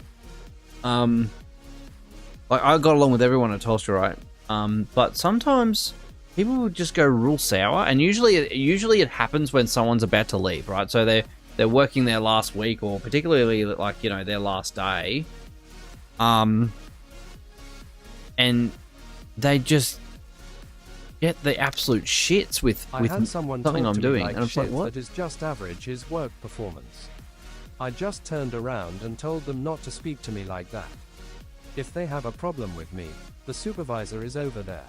Like, I got along with everyone at Telstra, right? But sometimes people would just go real sour, and usually it happens when someone's about to leave, right? So they're working their last week, or particularly like, you know, their last day, and they just get the absolute shits with something I'm doing, and it's like, what? That is just average his work performance. I just turned around and told them not to speak to me like that. If they have a problem with me, the supervisor is over there.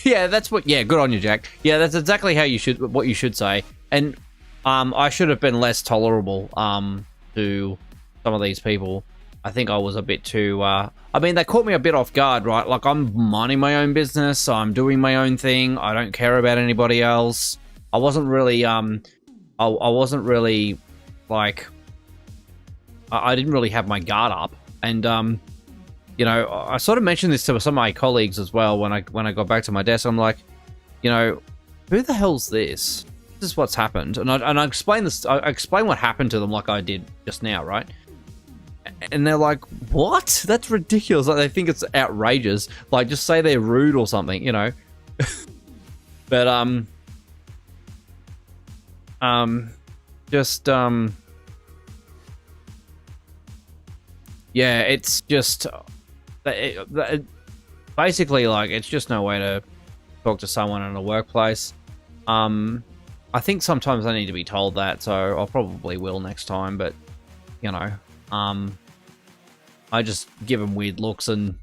Yeah, that's what. Yeah, good on you, Jack. Yeah, that's exactly what you should say. And I should have been less tolerable to some of these people. I think I was a bit too. I mean, they caught me a bit off guard, right? Like, I'm minding my own business. I'm doing my own thing. I don't care about anybody else. I wasn't really I wasn't really like, I didn't really have my guard up, and you know, I sort of mentioned this to some of my colleagues as well when I got back to my desk. I'm like, you know, who the hell's this? This is what's happened, and I explained this. I explained what happened to them like I did just now, right? And they're like, what? That's ridiculous. Like, they think it's outrageous. Like, just say they're rude or something, you know. But yeah, it's just basically, like, it's just no way talk to someone in a workplace. I think sometimes I need to be told that, so I probably will next time, but, you know, I just give them weird looks and,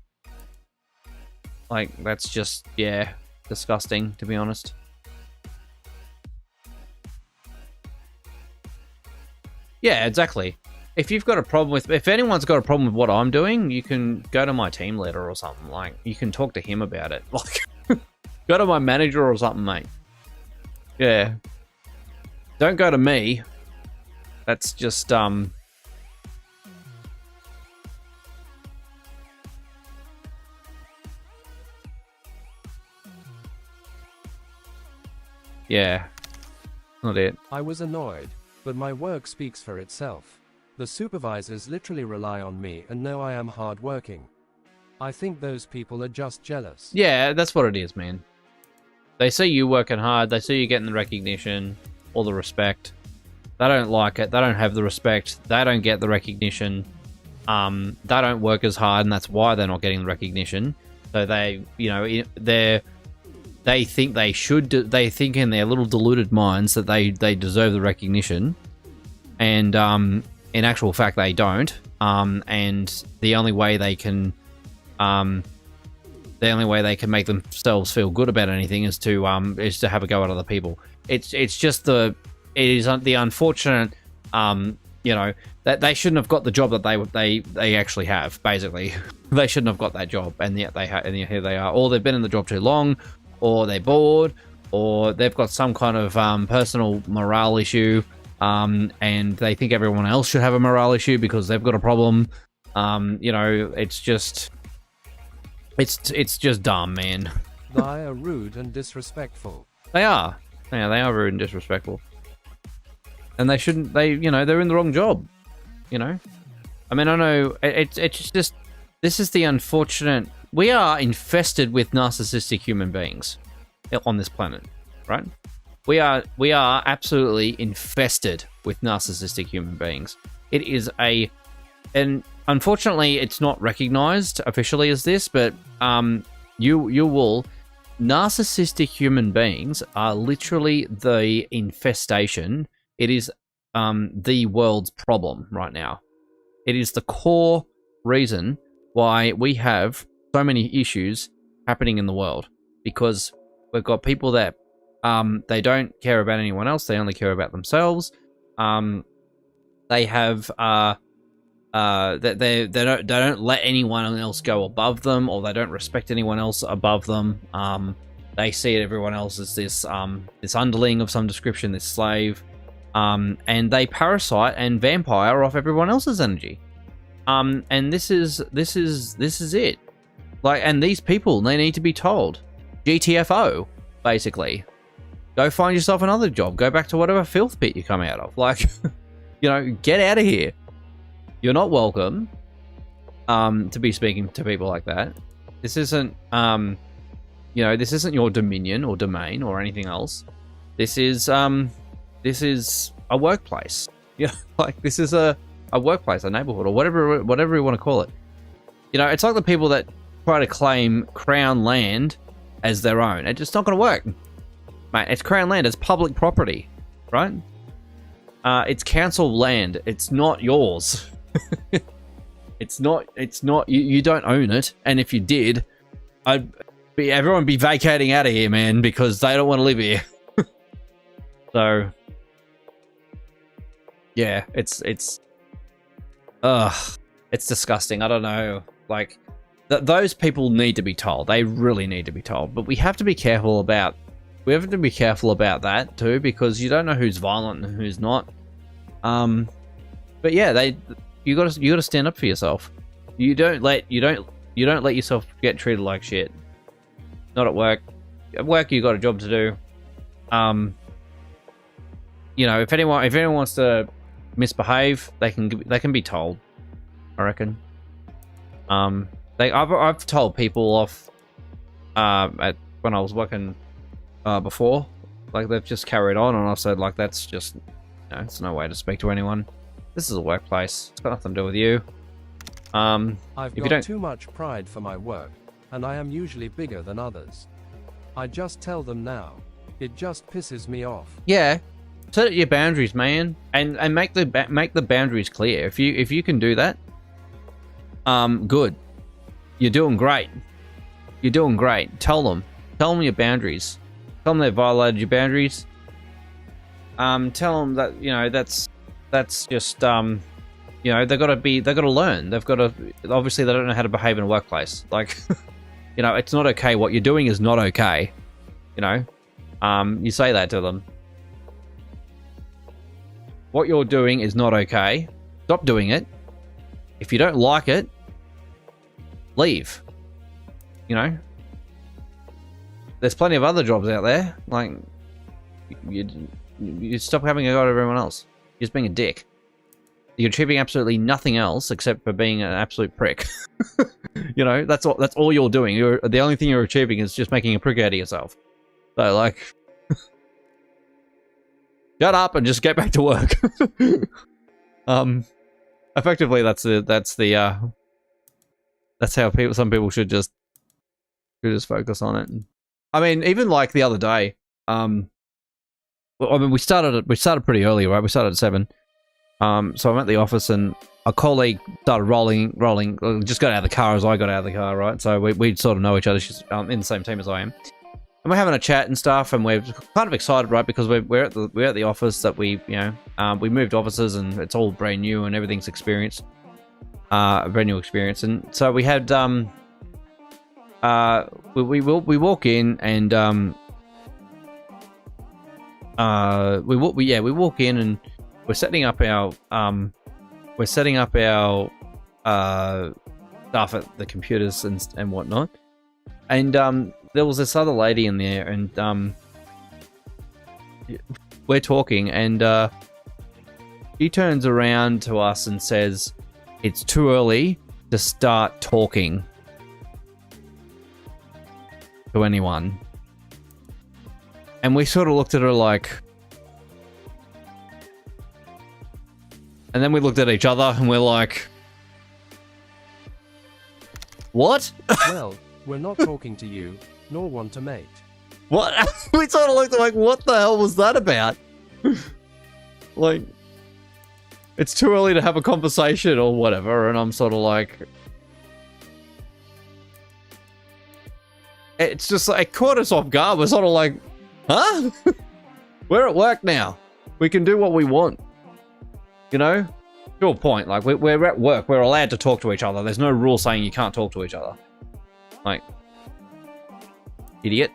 like, that's just, yeah, disgusting, to be honest. Yeah, exactly. If you've got a problem with, if anyone's got a problem with what I'm doing, you can go to my team leader or something. Like, you can talk to him about it. Like, go to my manager or something, mate. Yeah. Don't go to me. That's just, yeah. Not it. I was annoyed, but my work speaks for itself. The supervisors literally rely on me and know I am hardworking. I think those people are just jealous. Yeah, that's what it is, man. They see you working hard, they see you getting the recognition, all the respect. They don't like it, they don't have the respect, they don't get the recognition. They don't work as hard, and that's why they're not getting the recognition. So they, you know, they think they should, they think in their little deluded minds that they deserve the recognition. And, in actual fact, they don't. And the only way they can, make themselves feel good about anything is to have a go at other people. It's just the unfortunate, you know, that they shouldn't have got the job that they actually have. Basically, they shouldn't have got that job, and yet and yet here they are. Or they've been in the job too long, or they're bored, or they've got some kind of personal morale issue. And they think everyone else should have a morale issue because they've got a problem. You know, it's just dumb, man. They are rude and disrespectful. They are. Yeah, they are rude and disrespectful. And they shouldn't, you know, they're in the wrong job. You know? I mean, I know, it's just, this is the unfortunate, we are infested with narcissistic human beings on this planet, right? We are absolutely infested with narcissistic human beings. It is and unfortunately, it's not recognized officially as this, but narcissistic human beings are literally the infestation. It is the world's problem right now. It is the core reason why we have so many issues happening in the world, because we've got people that they don't care about anyone else. They only care about themselves. They have they don't let anyone else go above them, or they don't respect anyone else above them. They see everyone else as this underling of some description, this slave, and they parasite and vampire off everyone else's energy. And this is it. Like, and these people, they need to be told, GTFO, basically. Go find yourself another job. Go back to whatever filth pit you come out of. Like, you know, get out of here. You're not welcome to be speaking to people like that. This isn't, you know, this isn't your dominion or domain or anything else. This is a workplace. Yeah, like, this is a workplace, a neighborhood, or whatever you want to call it. You know, it's like the people that try to claim Crown land as their own. It's just not going to work. Mate, it's Crown land. It's public property, right? It's council land. It's not yours. It's not. You don't own it. And if you did, everyone would be vacating out of here, man, because they don't want to live here. So, yeah, it's disgusting. I don't know. Like, those people need to be told. They really need to be told. But we have to be careful about. We have to be careful about that too, because you don't know who's violent and who's not. But yeah, you got to stand up for yourself. You don't let yourself get treated like shit. Not at work. At work, you got a job to do. You know, if anyone wants to misbehave, they can be told. I reckon. I've told people off when I was working before, like, they've just carried on, and I said, like, that's just, you know, it's no way to speak to anyone. This is a workplace. It's got nothing to do with you. I've got too much pride for my work, and I am usually bigger than others. I just tell them now. It just pisses me off. Yeah, set your boundaries, man, and make the boundaries clear. If you can do that, good. You're doing great. You're doing great. Tell them your boundaries. Tell them they violated your boundaries. Tell them that, you know, that's just you know, they've got to learn. They've got to, obviously they don't know how to behave in a workplace. Like, you know, it's not okay. What you're doing is not okay. You know, you say that to them. What you're doing is not okay. Stop doing it. If you don't like it, leave. You know, there's plenty of other jobs out there. Like, you stop having a go at everyone else. You're just being a dick. You're achieving absolutely nothing else except for being an absolute prick. You know, that's all you're doing. The only thing you're achieving is just making a prick out of yourself. So, like, shut up and just get back to work. Effectively, that's how some people should just focus on it. I mean, even like the other day, I mean, we started pretty early, right? We started at 7. So I'm at the office and a colleague started rolling, just got out of the car as I got out of the car, right? So we sort of know each other. She's in the same team as I am. And we're having a chat and stuff, and we're kind of excited, right? Because we're at the office that we moved offices, and it's all brand new and everything's experienced, a brand new experience. And so we had we walk in and we walk in and we're setting up our stuff at the computers and whatnot, and there was this other lady in there, and we're talking, and she turns around to us and says, "It's too early to start talking to anyone." And we sort of looked at her like, and then we looked at each other and we're like, what? Well, we're not talking to you, nor want to mate. What? We sort of looked like, what the hell was that about? Like, it's too early to have a conversation or whatever, and I'm sort of like, it's just like, it caught us off guard. We're sort of like, huh? We're at work now. We can do what we want. You know? To a point. Like, we're at work. We're allowed to talk to each other. There's no rule saying you can't talk to each other. Like, idiot.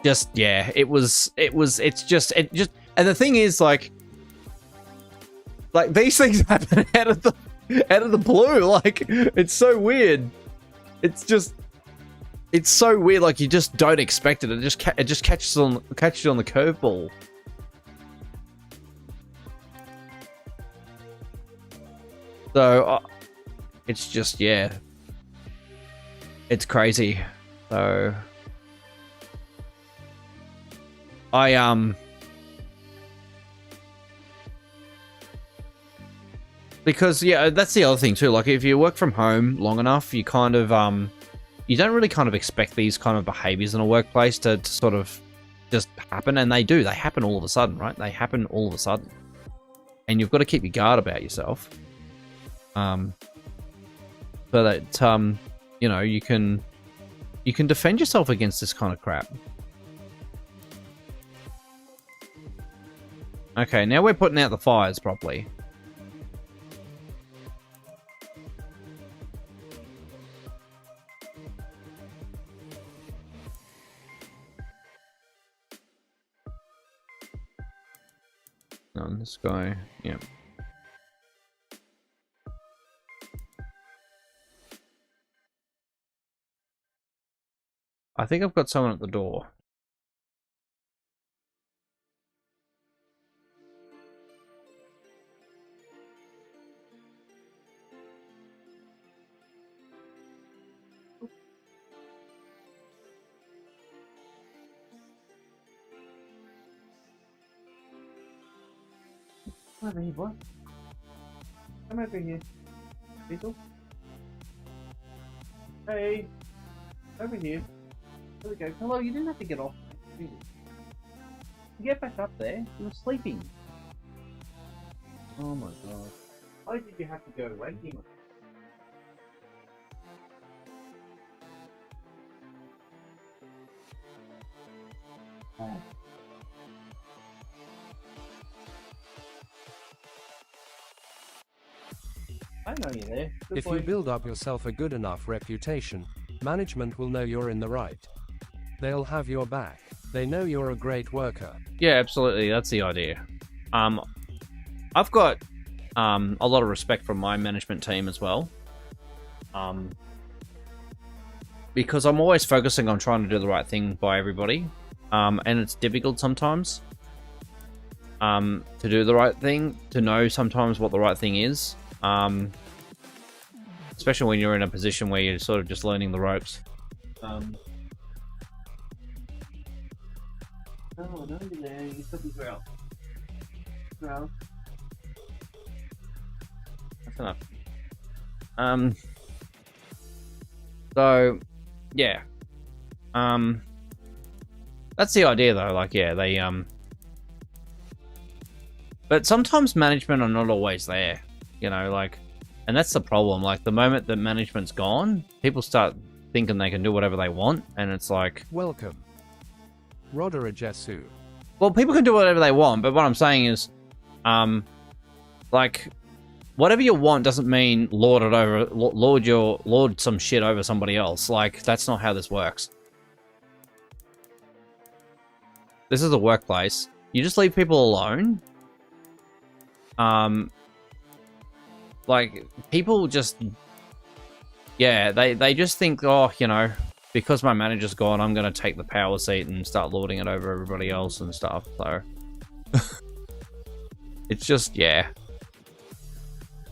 Just, yeah, it's just, and the thing is, like these things happen out of the blue. Like, it's so weird. It's so weird. Like, you just don't expect it. It just catches you on the curveball. So it's just, yeah, it's crazy. So because, yeah, that's the other thing too. Like, if you work from home long enough, you kind of you don't really kind of expect these kind of behaviors in a workplace to sort of just happen, and they do. They happen all of a sudden, right? They happen all of a sudden, and you've got to keep your guard about yourself. So that you know, you can defend yourself against this kind of crap. Okay, now we're putting out the fires properly. On this guy, yeah. I think I've got someone at the door. Come over here. Beetle. Hey. Over here. There we go. Hello, you didn't have to get off. Get back up there. You were sleeping. Oh my god. Why did you have to go away? I know you're there. Good If boy. you build up yourself a good enough reputation, management will know you're in the right. They'll have your back. They know you're a great worker. Yeah, absolutely. That's the idea. I've got a lot of respect from my management team as well. Because I'm always focusing on trying to do the right thing by everybody. And it's difficult sometimes to do the right thing, to know sometimes what the right thing is. Especially when you're in a position where you're sort of just learning the ropes. Oh, don't be there. You could be growl. Growl. That's enough. So, yeah. That's the idea, though. Like, yeah, they, but sometimes management are not always there. You know, like, and that's the problem. Like, the moment that management's gone, people start thinking they can do whatever they want, and it's like... Welcome. Roderick Jesu. Well, people can do whatever they want, but what I'm saying is, like, whatever you want doesn't mean lord it over, lord some shit over somebody else. Like, that's not how this works. This is a workplace. You just leave people alone. Like, people just, yeah, they just think, oh, you know, because my manager's gone, I'm going to take the power seat and start lording it over everybody else and stuff, so. It's just, yeah.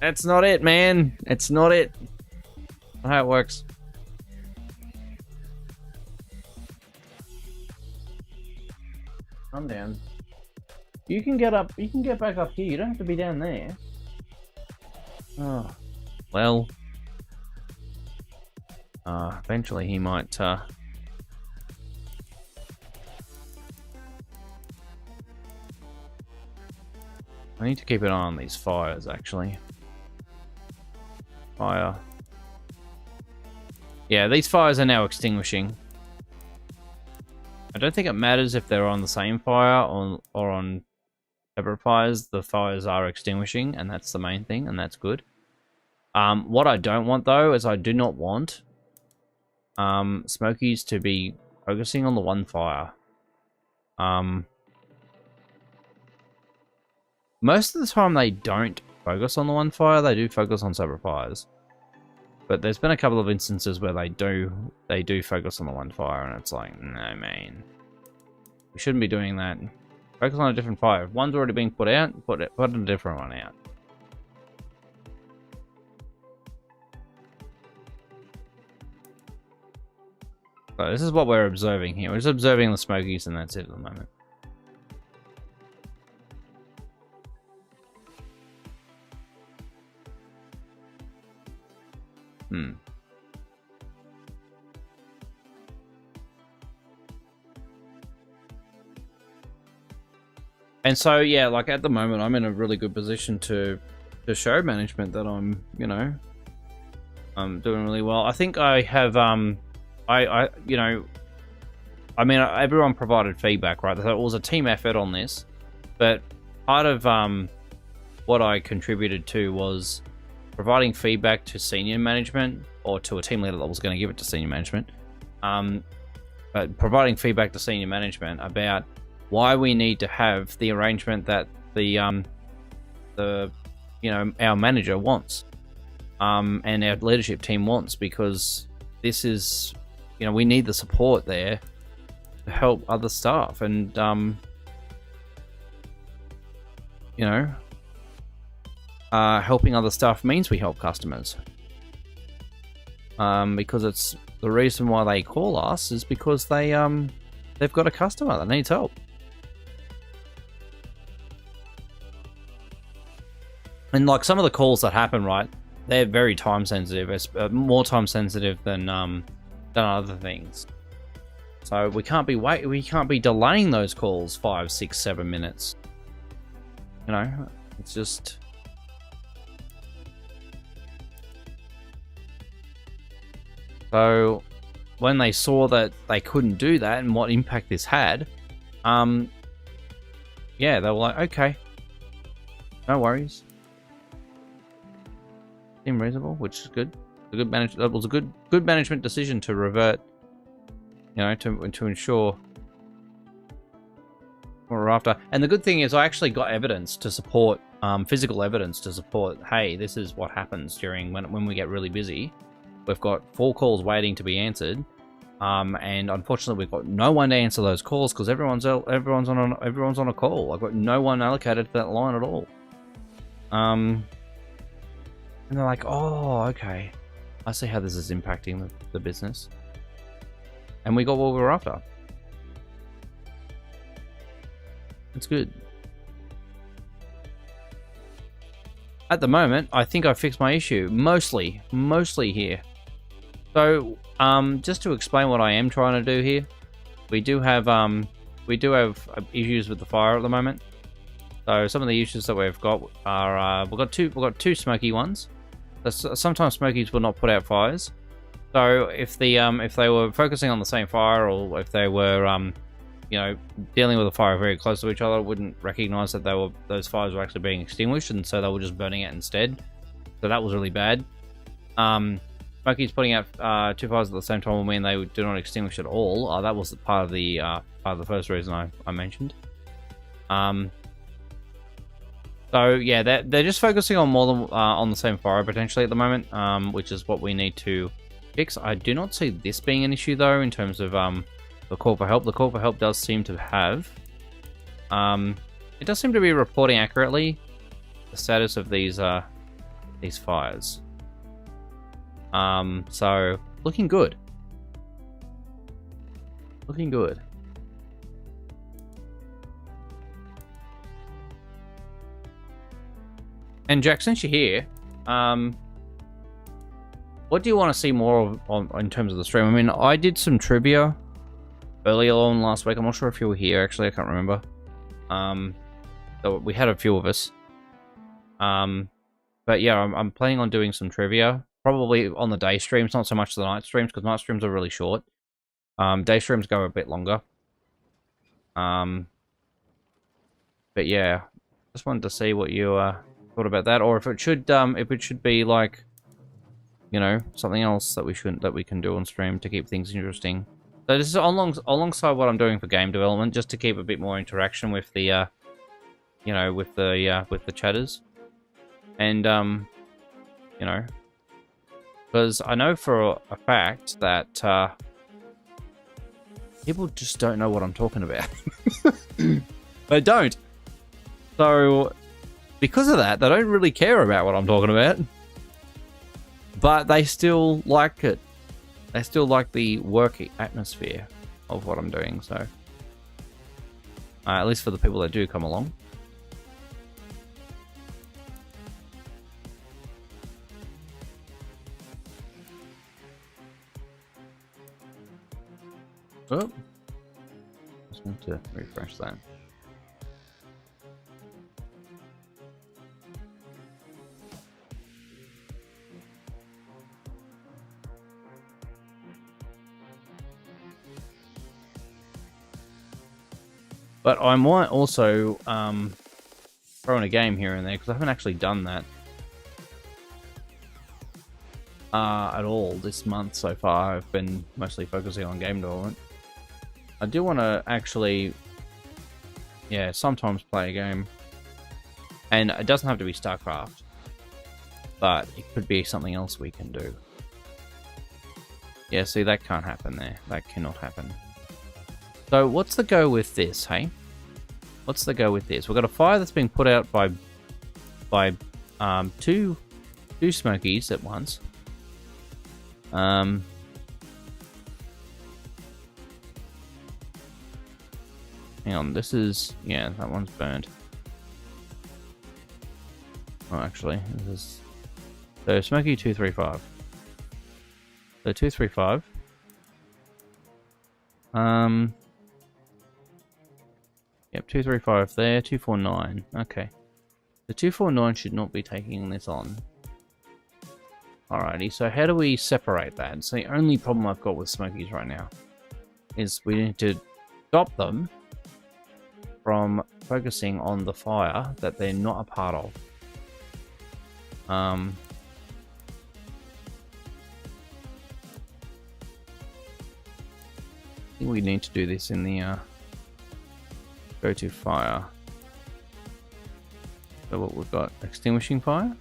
That's not it, man. It's not it. Not how it works. I'm down. You can get up, you can get back up here. You don't have to be down there. Oh, well. Eventually he might, I need to keep an eye on these fires, actually. Fire. Yeah, these fires are now extinguishing. I don't think it matters if they're on the same fire or on separate fires. The fires are extinguishing, and that's the main thing, and that's good. What I don't want, though, is I do not want Smokies to be focusing on the one fire. Most of the time they don't focus on the one fire, they do focus on separate fires. But there's been a couple of instances where they do focus on the one fire, and it's like, no man. We shouldn't be doing that. Focus on a different fire. If one's already being put out, put a different one out. So this is what we're observing here. We're just observing the Smokies, and that's it at the moment. And so, yeah, like at the moment, I'm in a really good position to show management that I'm, you know, I'm doing really well. I think I have, you know, I mean, everyone provided feedback, right? So it was a team effort on this, but part of what I contributed to was providing feedback to senior management, or to a team leader that was going to give it to senior management, but providing feedback to senior management about why we need to have the arrangement that the you know, our manager wants, and our leadership team wants, because this is, you know, we need the support there to help other staff, and you know, helping other staff means we help customers, because it's the reason why they call us is because they they've got a customer that needs help. And like some of the calls that happen, right? They're very time sensitive. It's more time sensitive than other things. So we can't be delaying those calls 5, 6, 7 minutes. You know, it's just. So when they saw that they couldn't do that and what impact this had, yeah, they were like, okay, no worries. Seemed reasonable, which is good. That was a good management decision to revert, you know, to ensure what we're after. And the good thing is I actually got evidence to support, physical evidence to support, hey, this is what happens during when we get really busy. We've got 4 calls waiting to be answered, and unfortunately we've got no one to answer those calls because everyone's on a call. I've got no one allocated to that line at all. And they're like, oh, okay, I see how this is impacting the business. And we got what we were after. It's good. At the moment, I think I fixed my issue. Mostly here. So, just to explain what I am trying to do here, we do have issues with the fire at the moment. So some of the issues that we've got are we've got two smoky ones. Sometimes smokies will not put out fires. So if they were focusing on the same fire, or if they were you know, dealing with a fire very close to each other, wouldn't recognize that those fires were actually being extinguished, and so they were just burning it instead. So that was really bad. Smokies putting out 2 fires at the same time when they do not extinguish at all. That was part of the first reason I mentioned. So yeah, they're just focusing on more than on the same fire potentially at the moment, which is what we need to fix. I do not see this being an issue though in terms of the call for help. The call for help does seem to have, it does seem to be reporting accurately the status of these fires. So looking good. Looking good. And Jack, since you're here, what do you want to see more of in terms of the stream? I mean, I did some trivia earlier on last week. I'm not sure if you were here, actually. I can't remember. So we had a few of us. But yeah, I'm planning on doing some trivia. Probably on the day streams, not so much the night streams, because night streams are really short. Day streams go a bit longer. But yeah, just wanted to see what you thought about that, or if it should be like, you know, something else that we can do on stream to keep things interesting. So this is alongside what I'm doing for game development, just to keep a bit more interaction with the, you know, with the chatters, and you know, because I know for a fact that people just don't know what I'm talking about. They don't. So because of that, they don't really care about what I'm talking about. But they still like it. They still like the work atmosphere of what I'm doing, so at least for the people that do come along. Oh, just want to refresh that. But I might also throw in a game here and there, because I haven't actually done that at all this month so far. I've been mostly focusing on game development. I do want to actually, yeah, sometimes play a game. And it doesn't have to be StarCraft, but it could be something else we can do. Yeah, see, that can't happen there. That cannot happen. So what's the go with this, hey? What's the go with this? We've got a fire that's being put out by two smokies at once. Hang on, this is, yeah, that one's burned. Oh, actually, this is so Smoky 235. So 235. Yep, 235 there, 249. Okay. The 249 should not be taking this on. Alrighty, so how do we separate that? It's the only problem I've got with Smokies right now. Is we need to stop them from focusing on the fire that they're not a part of. I think we need to do this in the go to fire. So what we've got, extinguishing fire.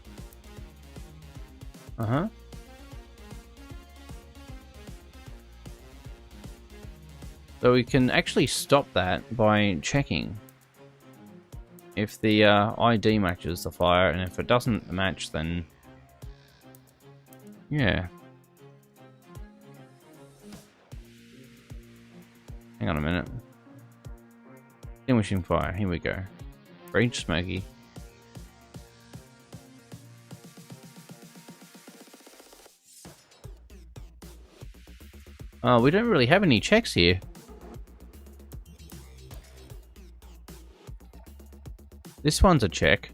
So we can actually stop that by checking if the ID matches the fire, and if it doesn't match, then yeah. Hang on a minute. Extinguishing fire, here we go. Range Smoky. Oh, we don't really have any checks here. This one's a check.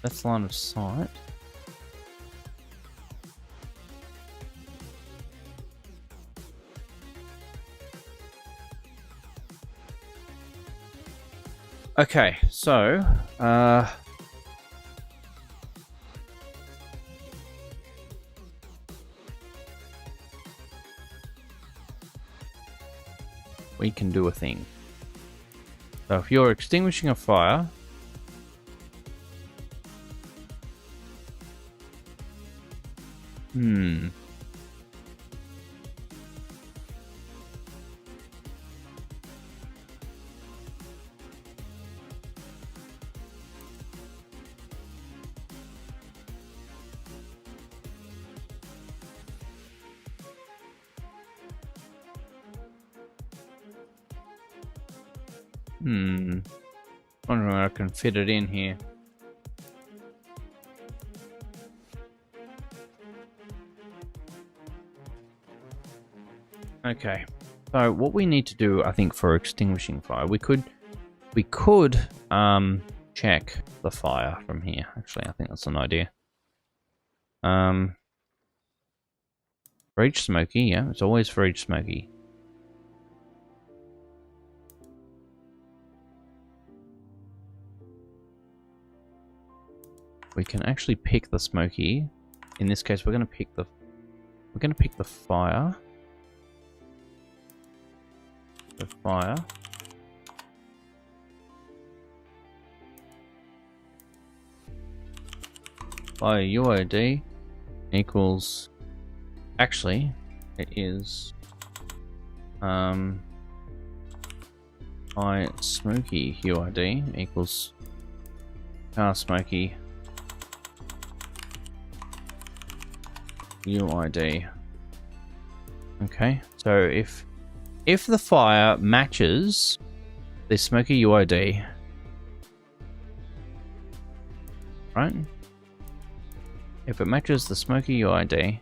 That's line of sight. Okay, so we can do a thing. So if you're extinguishing a fire, wondering where I can fit it in here. Okay, so what we need to do, I think, for extinguishing fire, we could check the fire from here. Actually, I think that's an idea. For each Smoky, yeah, it's always for each Smoky. We can actually pick the Smoky. In this case, we're gonna pick the fire. The fire. Fire UID equals. Actually, it is I Smoky UID equals car Smoky UID. Okay, so if the fire matches the Smoky UID, right? If it matches the Smoky UID,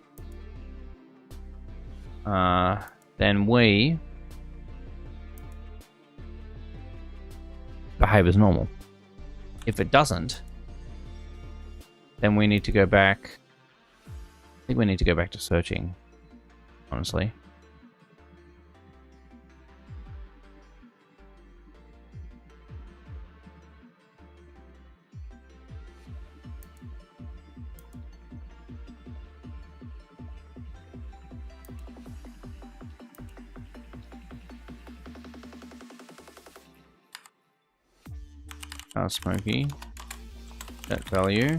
then we behave as normal. If it doesn't, then we need to go back. I think we need to go back to searching, honestly. Smoky, set value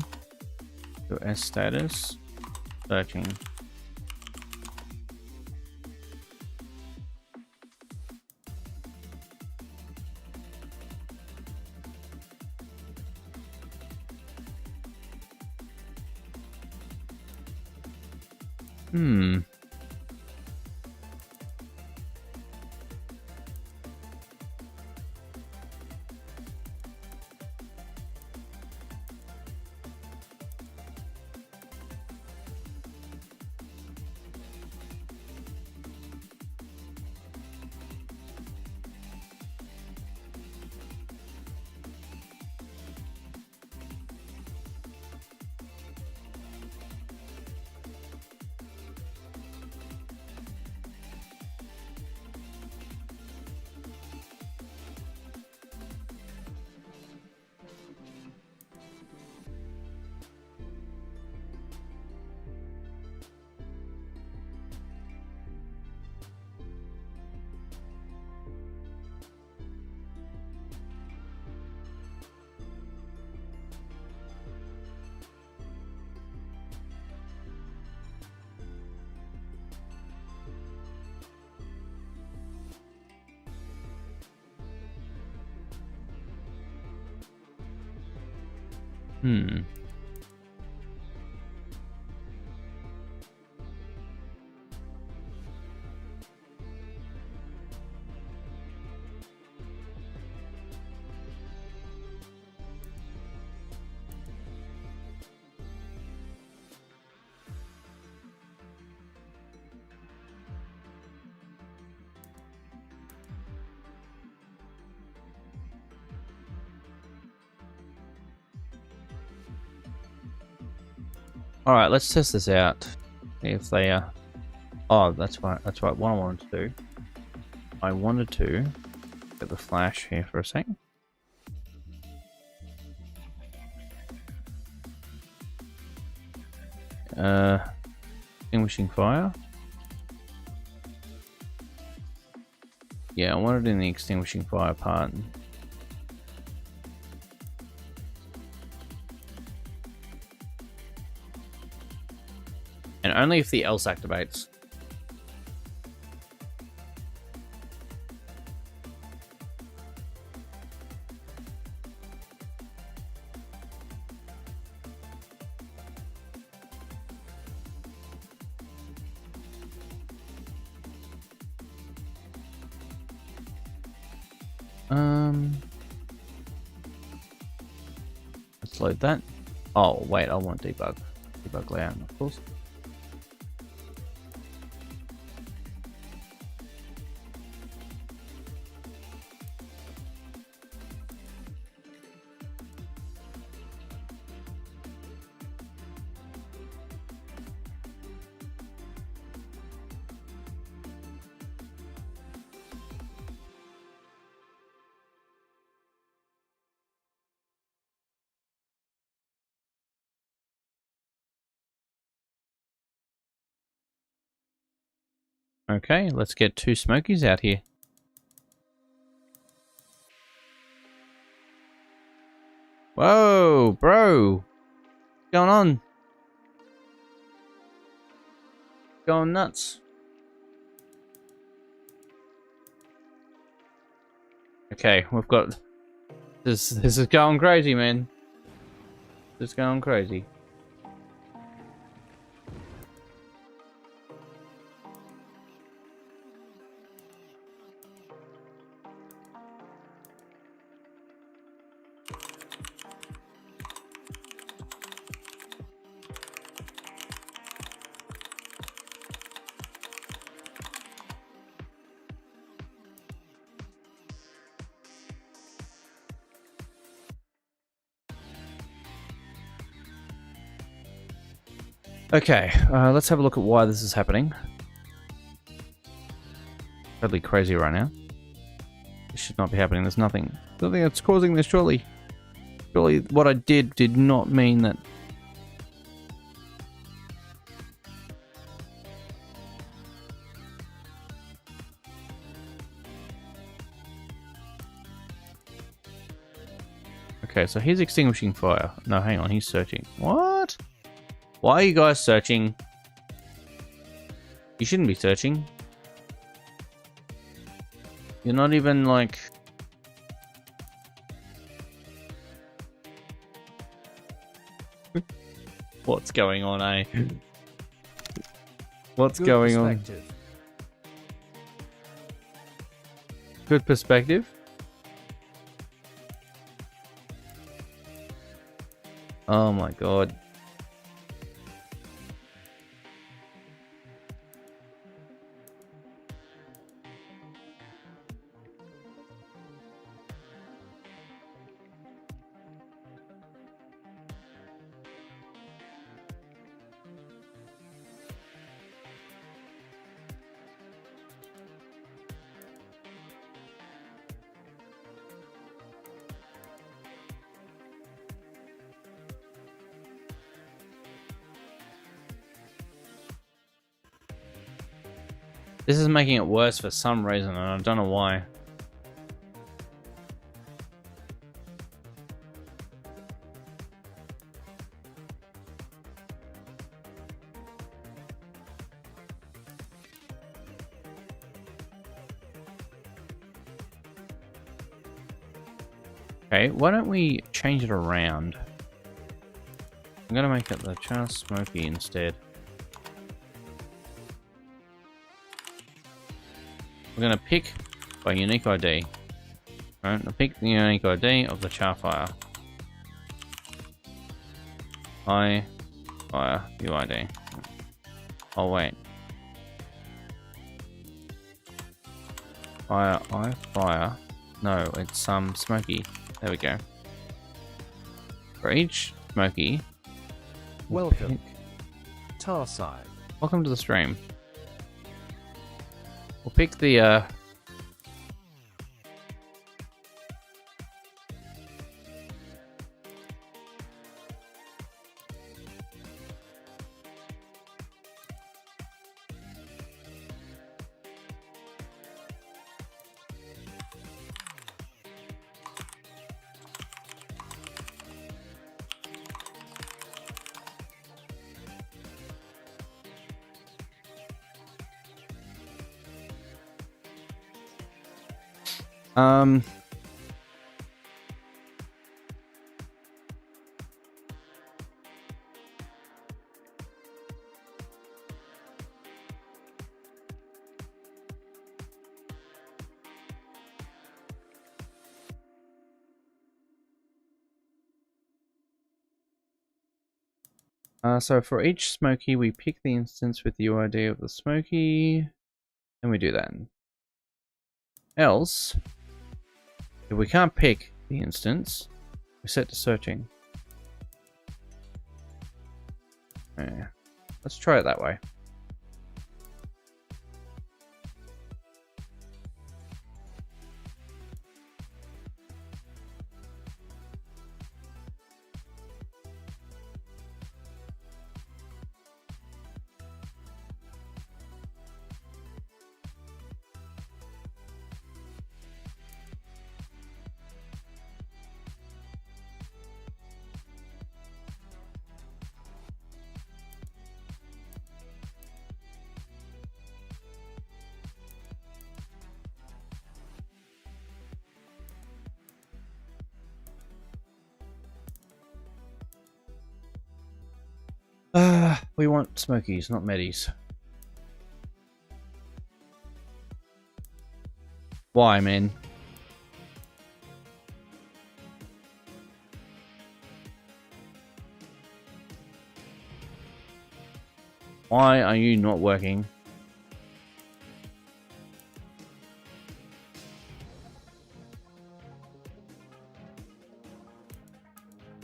to S status, searching. Hmm. Hmm. All right, let's test this out. See if they Oh, that's right. That's right. What I wanted to do. I wanted to get the flash here for a second. Extinguishing fire. Yeah, I wanted it in the extinguishing fire part. And only if the else activates. Let's load that. Oh, wait, I want debug. Debug layout, of course. Okay, let's get 2 smokies out here. Whoa, bro! What's going on? Going nuts. Okay, we've got... This is going crazy, man. This is going crazy. Okay, let's have a look at why this is happening. Totally crazy right now. This should not be happening. There's nothing that's causing this, surely. Surely what I did not mean that. Okay, so he's extinguishing fire. No, hang on, he's searching. What? Why are you guys searching? You shouldn't be searching. You're not even like... What's going on, eh? What's Good going on? perspective. Good perspective. Oh my god. This is making it worse for some reason, and I don't know why. Okay, why don't we change it around? I'm gonna make it the char smoky instead. We're gonna pick by unique ID. Right, I'll pick the unique ID of the char fire. I fire UID. Oh wait. Fire I fire. No, it's smoky. There we go. For each smoky. Welcome. Tarsai. Welcome to the stream. We'll pick the so for each smoky, we pick the instance with the UID of the smoky, and we do that. Else, if we can't pick the instance, we set to searching. Yeah. Let's try it that way. We want smokies, not medis. Why, man? Why are you not working?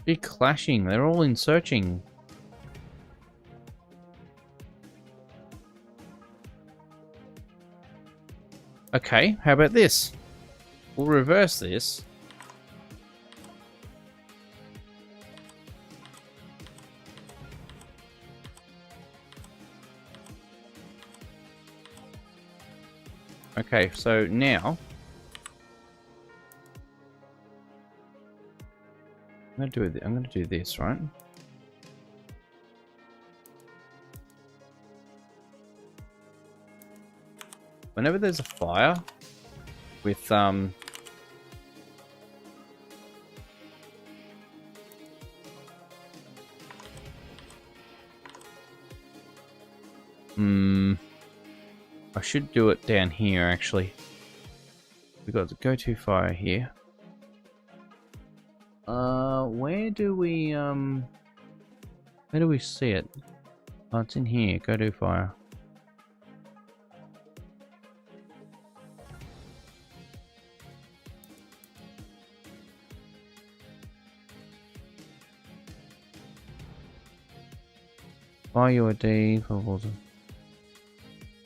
They're clashing. They're all in searching. Okay, how about this? We'll reverse this. Okay, so now I'm gonna do this, right? Whenever there's a fire with I should do it down here, actually. We got the go-to fire here. Where do we see it? Oh, it's in here. Go-to fire. Fire UID,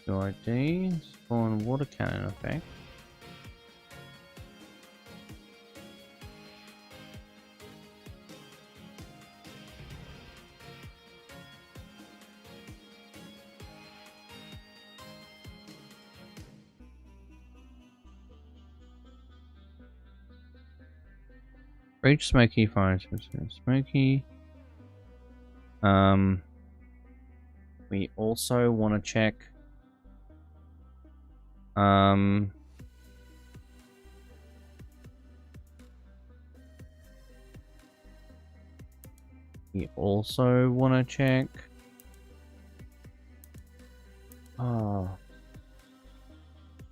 UID, spawn water cannon effect. Reach Smoky fire Smoky. We also want to check. We also want to check. Oh.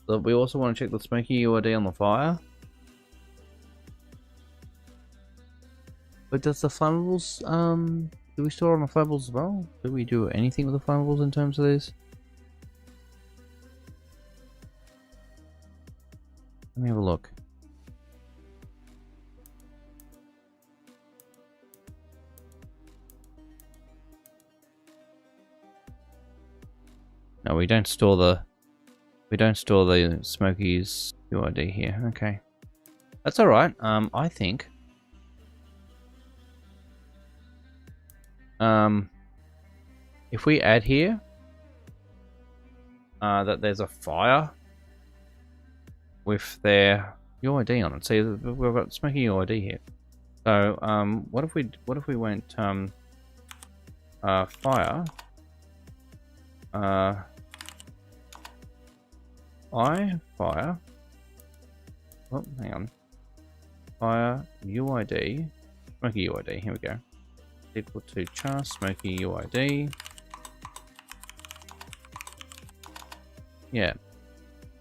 We also want to check the Smoky UID on the fire. But does the flammables, do we store on the flammables as well? Do we do anything with the flammables in terms of this? Let me have a look. No, we don't store the Smokies UID here. Okay. That's alright. I think if we add here that there's a fire with their UID on it. See, we've got Smoky UID here. So what if we went fire fire. Oh, hang on. Fire UID Smoky UID. Here we go. Equal to char Smoky UID. Yeah.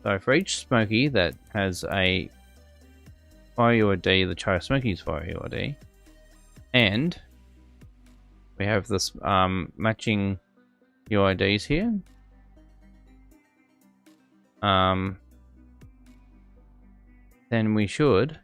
So for each Smoky that has a fire UID, the char Smoky's fire UID, and we have this matching UIDs here. Then we should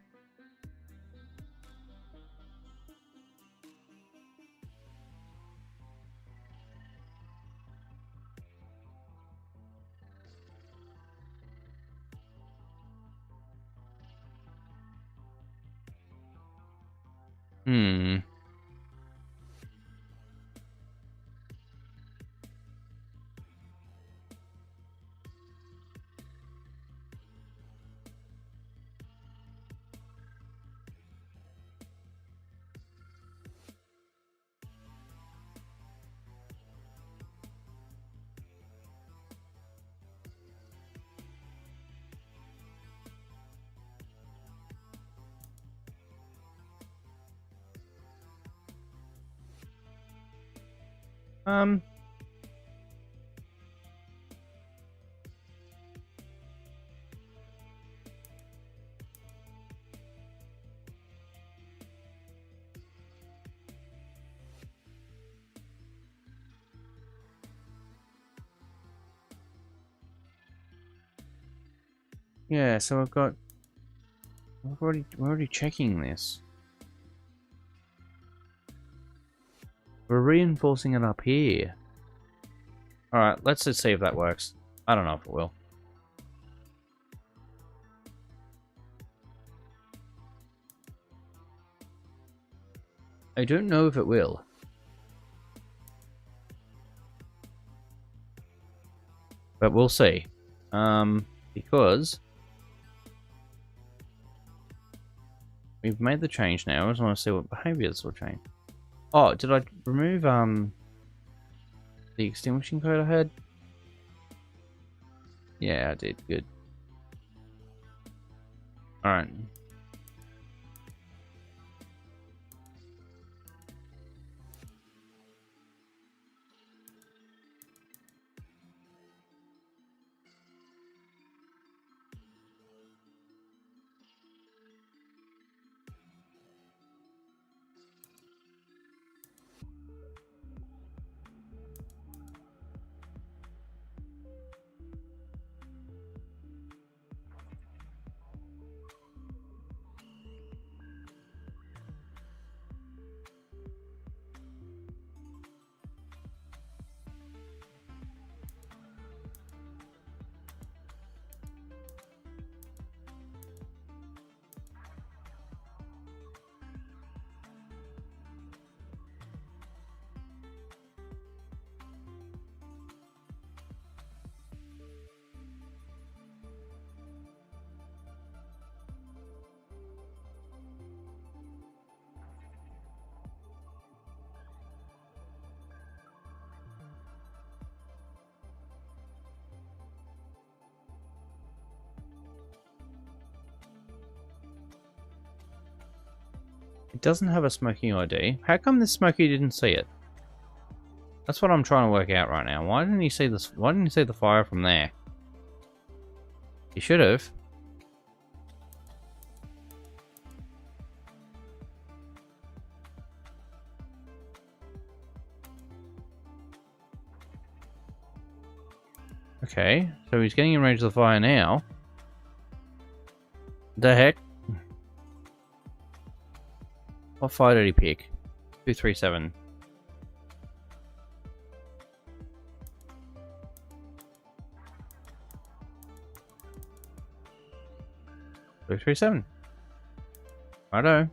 yeah, so we're already checking this. We're reinforcing it up here. Alright, let's just see if that works. I don't know if it will. I don't know if it will. But we'll see. Because we've made the change now. I just want to see what behaviors will change. Oh, did I remove the extinguishing code I had? Yeah, I did. Good. Alright. It doesn't have a smoking ID. How come this smoky didn't see it? That's what I'm trying to work out right now. Why didn't he see this? Why didn't he see the fire from there? He should have. Okay, so he's getting in range of the fire now. The heck? What fire did he pick? 237. Righto.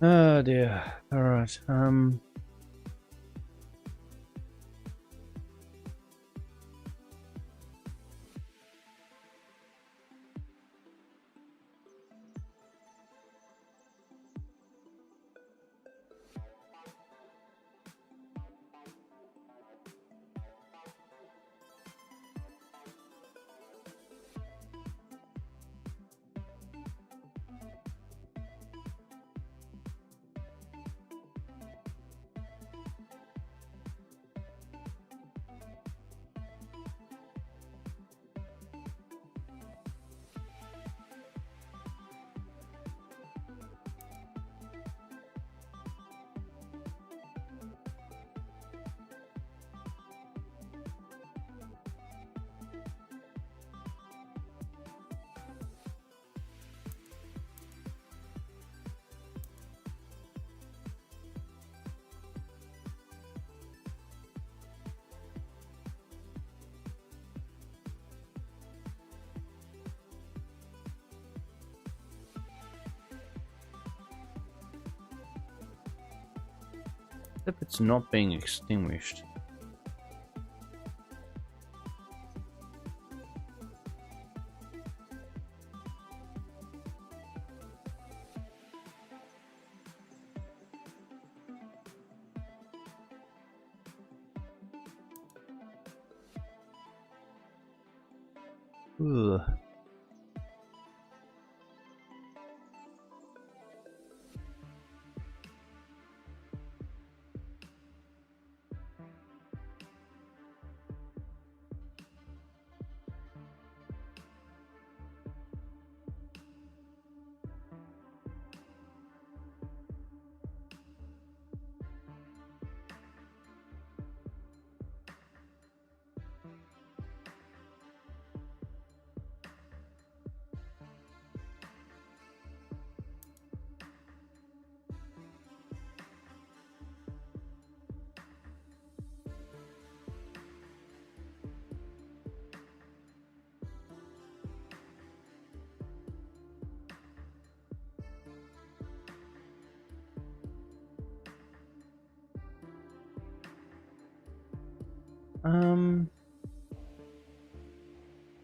Oh dear. Alright, if it's not being extinguished. Ugh.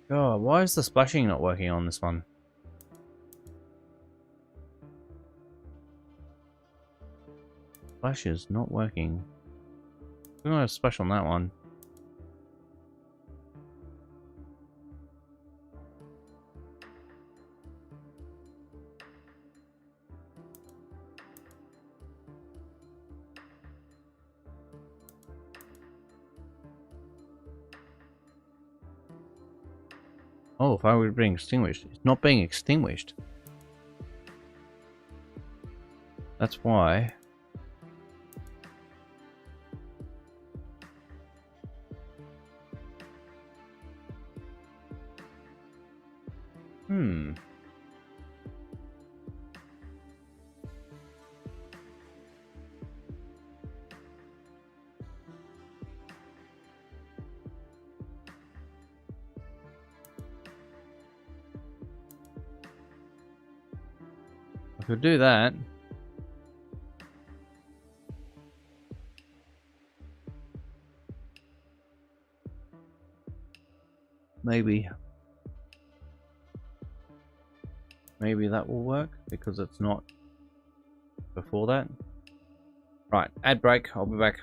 God, why is the splashing not working on this one? Splash is not working. We're gonna splash on that one. Oh, fire would being extinguished. It's not being extinguished. That's why. could do that. Maybe that will work because it's not before that. Right, ad break. I'll be back.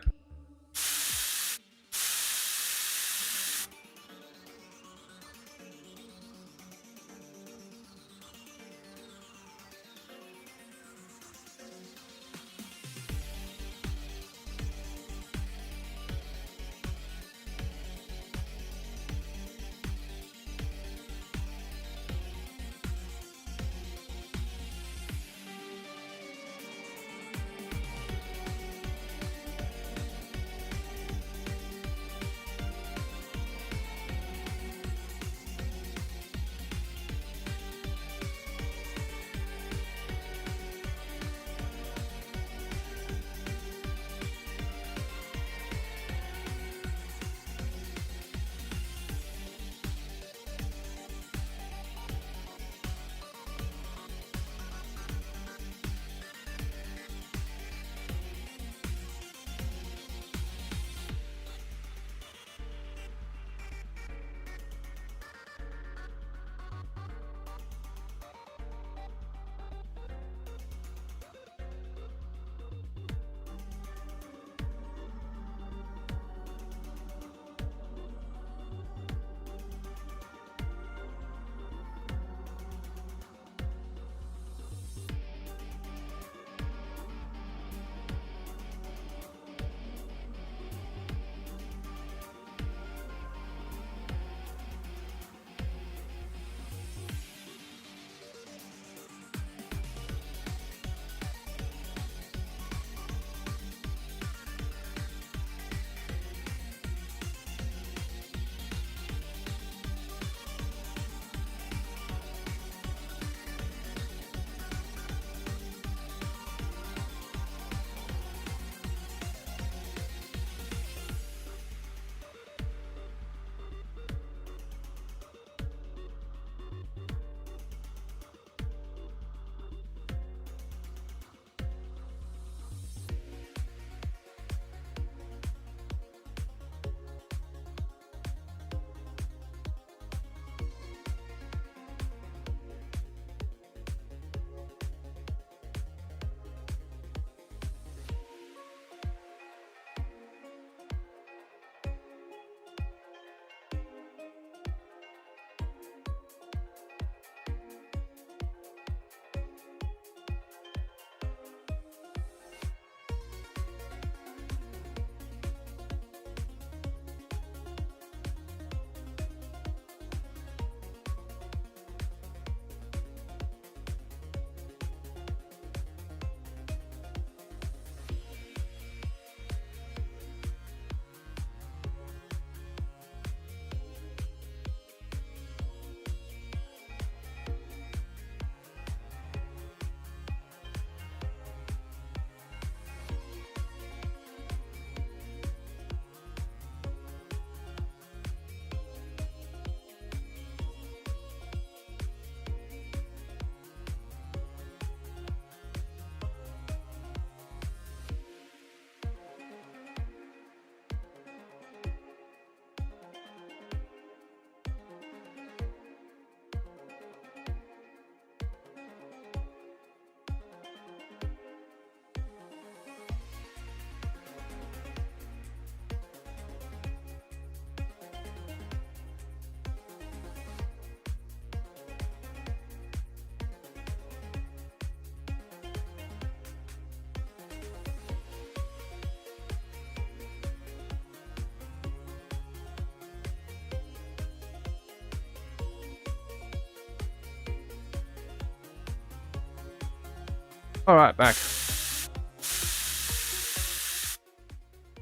Alright, back.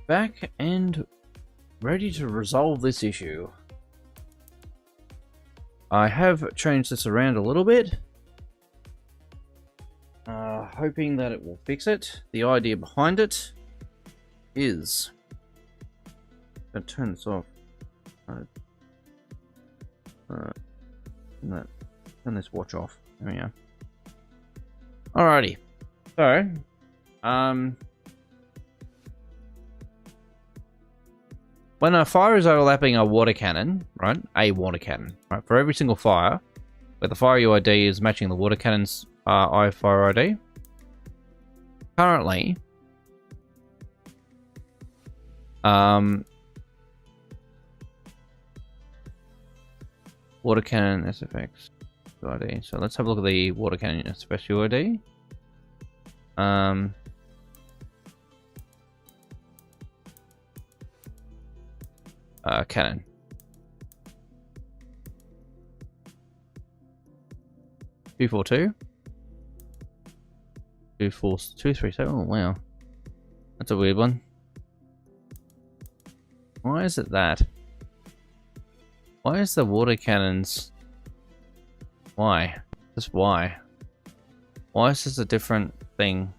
Back and ready to resolve this issue. I have changed this around a little bit. Hoping that it will fix it. The idea behind it is... I'm going to turn this off. Turn this watch off. There we go. Alrighty. So, when a fire is overlapping a water cannon, right? A water cannon, right? For every single fire, where the fire UID is matching the water cannon's fire ID. Currently, water cannon SFX UID. So let's have a look at the water cannon SFX UID. Cannon. 242. 237. Oh wow, that's a weird one. Why is it that? Why is the water cannons? Why? Just why? Why is this a different thing?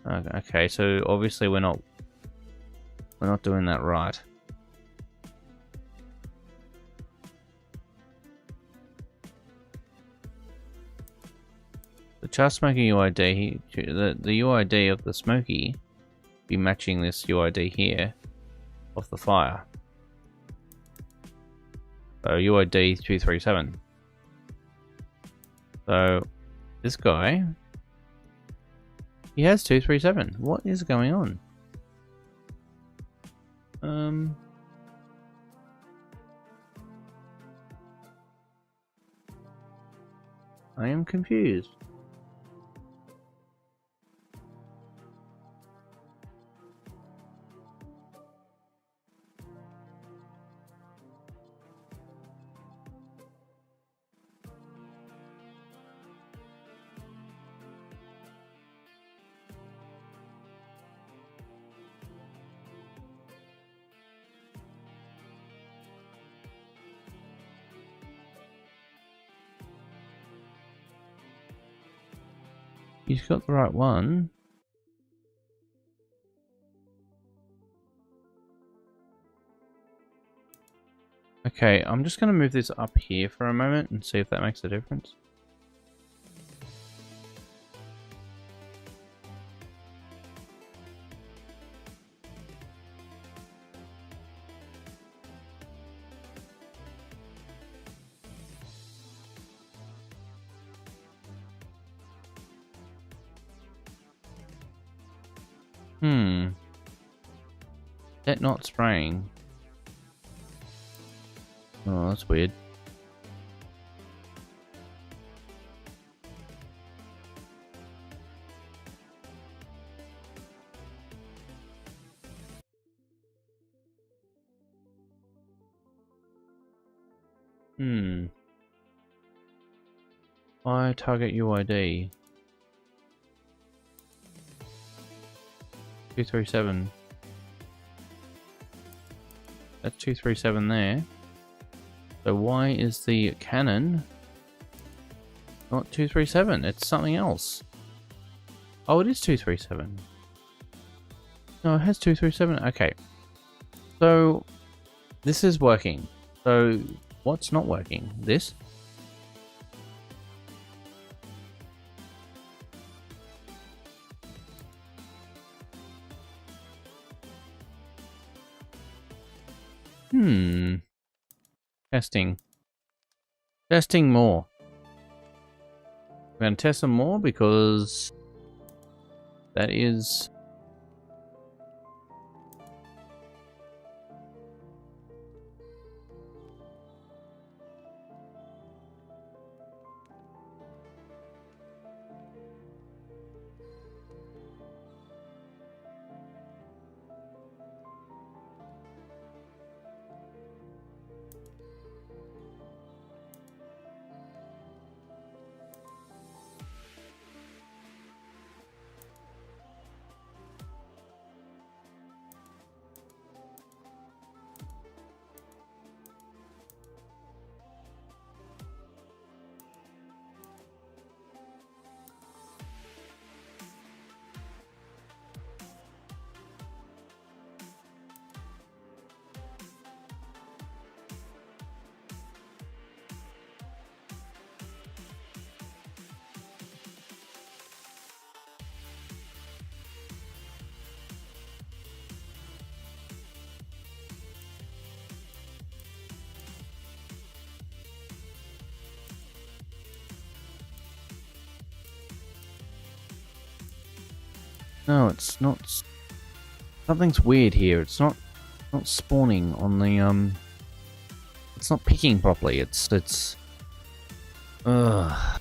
Okay, so obviously we're not doing that right. The char smoky UID, the UID of the smoky be matching this UID here of the fire. So UID 237. So this guy, he has 237. What is going on? I am confused. He's got the right one. Okay, I'm just going to move this up here for a moment and see if that makes a difference. That not spraying. Oh, that's weird. Why target UID? 237. That's 237 there. So why is the cannon not 237? It's something else. Oh, it is 237. No, it has 237. Okay. So this is working. So what's not working? This? Testing. Testing more. We're going to test some more because that is... No, it's not. Something's weird here. It's not spawning on the It's not picking properly. It's. Ugh.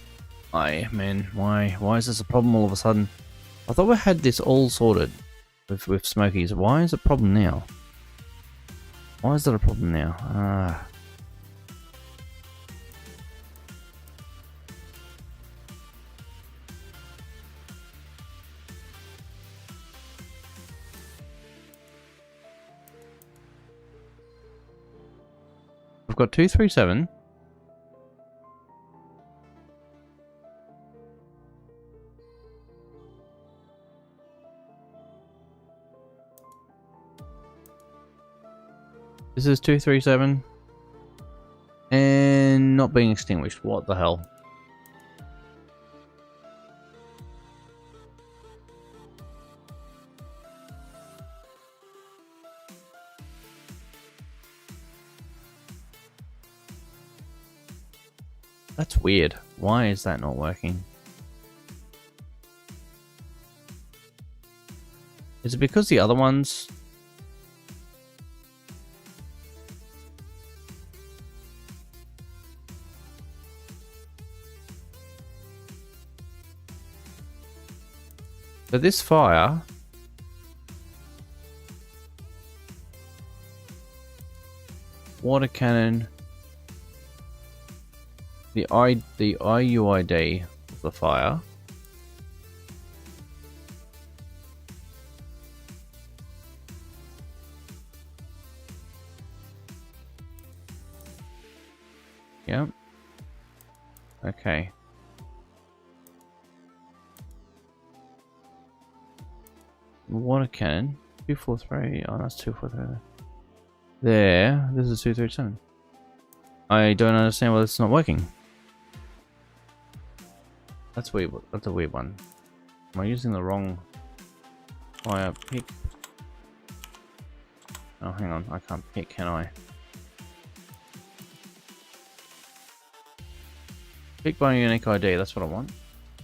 Why, man? Why is this a problem all of a sudden? I thought we had this all sorted with Smokies. Why is it a problem now? Why is that a problem now? We've got 237. This is 237. And not being extinguished. What the hell? That's weird. Why is that not working? Is it because the other ones... So this fire... Water cannon... The IUID of the fire. Yep. Okay. Water cannon. 243. Oh, that's 243. There. This is 237. I don't understand why it's not working. That's weird. That's a weird one. Am I using the wrong fire pick? Oh, hang on. I can't pick, can I? Pick by unique ID. That's what I want.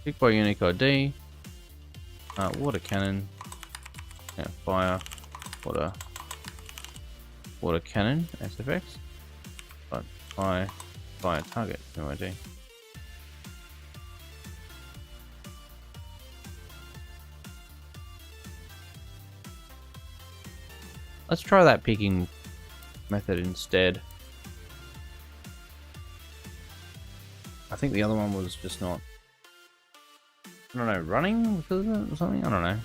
Pick by unique ID. Water cannon. Yeah, fire. Water cannon. SFX. But fire target. No ID. Let's try that picking method instead. I think the other one was just not, I don't know, running because of it or something? I don't know.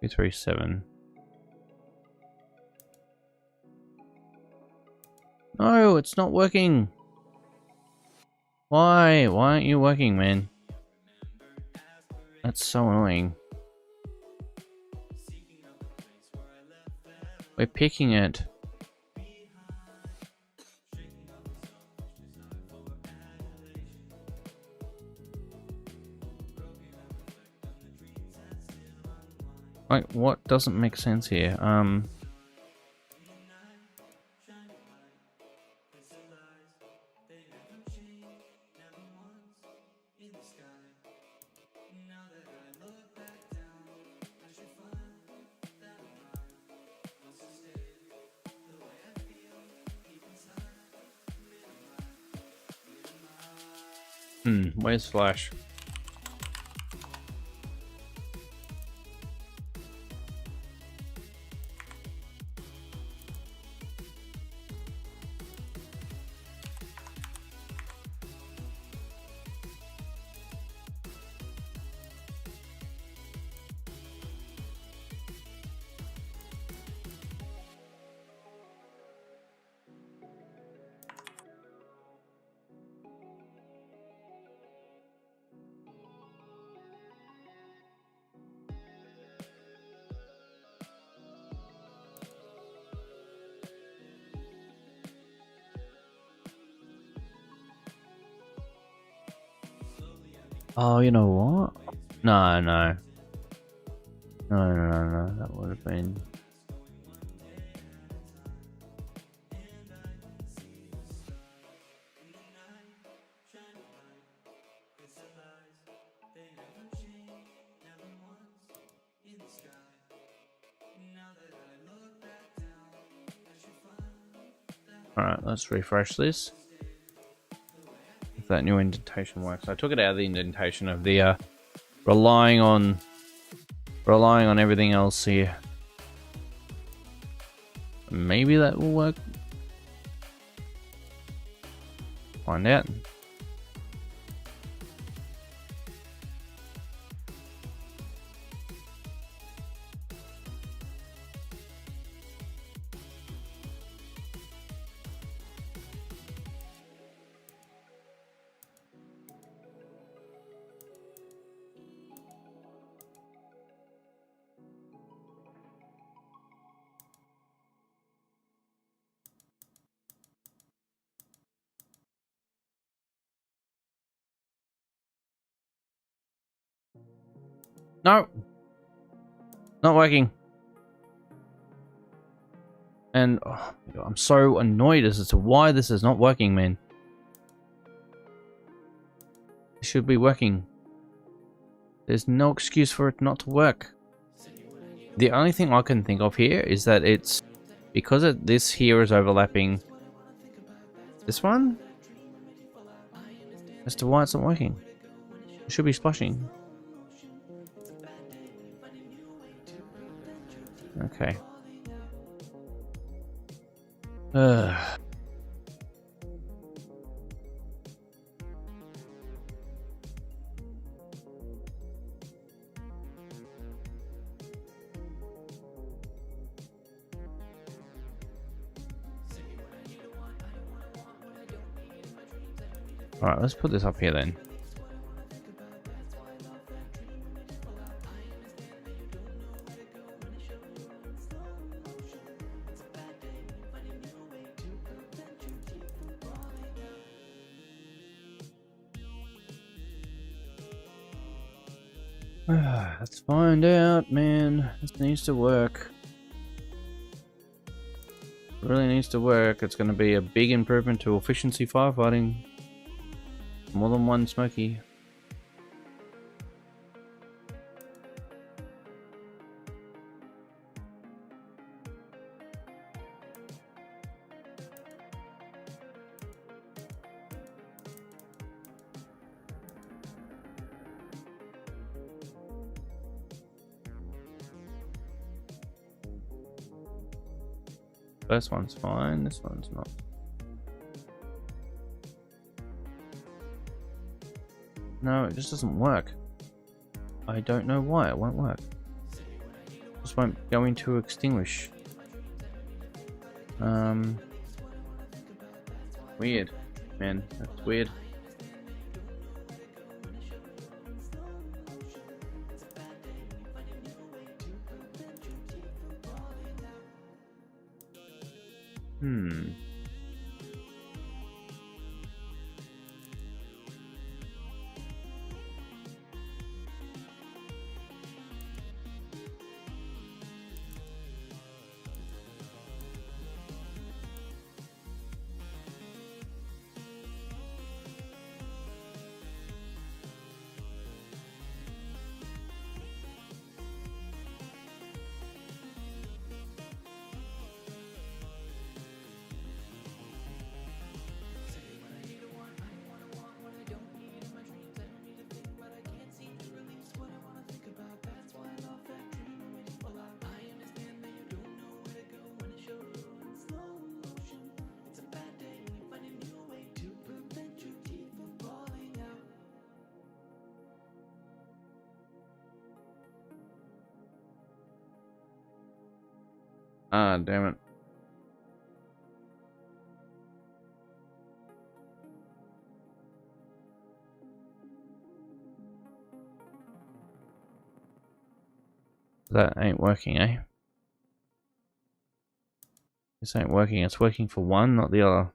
Two, 3, 7. No, it's not working. Why? Why aren't you working, man? That's so annoying. We're picking it. Like, what doesn't make sense here? Where's Flash? Oh, you know what? No, no. No, no, no, no. That would have been... Alright, let's refresh this. If that new indentation works. I took it out of the indentation of the relying on everything else here. Maybe that will work. Find out. No, not working. And oh my God, I'm so annoyed as to why this is not working, man. It should be working. There's no excuse for it not to work. The only thing I can think of here is that it's because this here is overlapping this one as to why it's not working. It should be splashing. Okay. Alright, let's put this up here then. Let's find out, man. This needs to work. It really needs to work. It's going to be a big improvement to efficiency firefighting. More than one smoky. First one's fine, this one's not. No, it just doesn't work. I don't know why it won't work. It just won't go into extinguish. Weird. Man, that's weird. Ah, damn it. That ain't working, eh? This ain't working. It's working for one, not the other.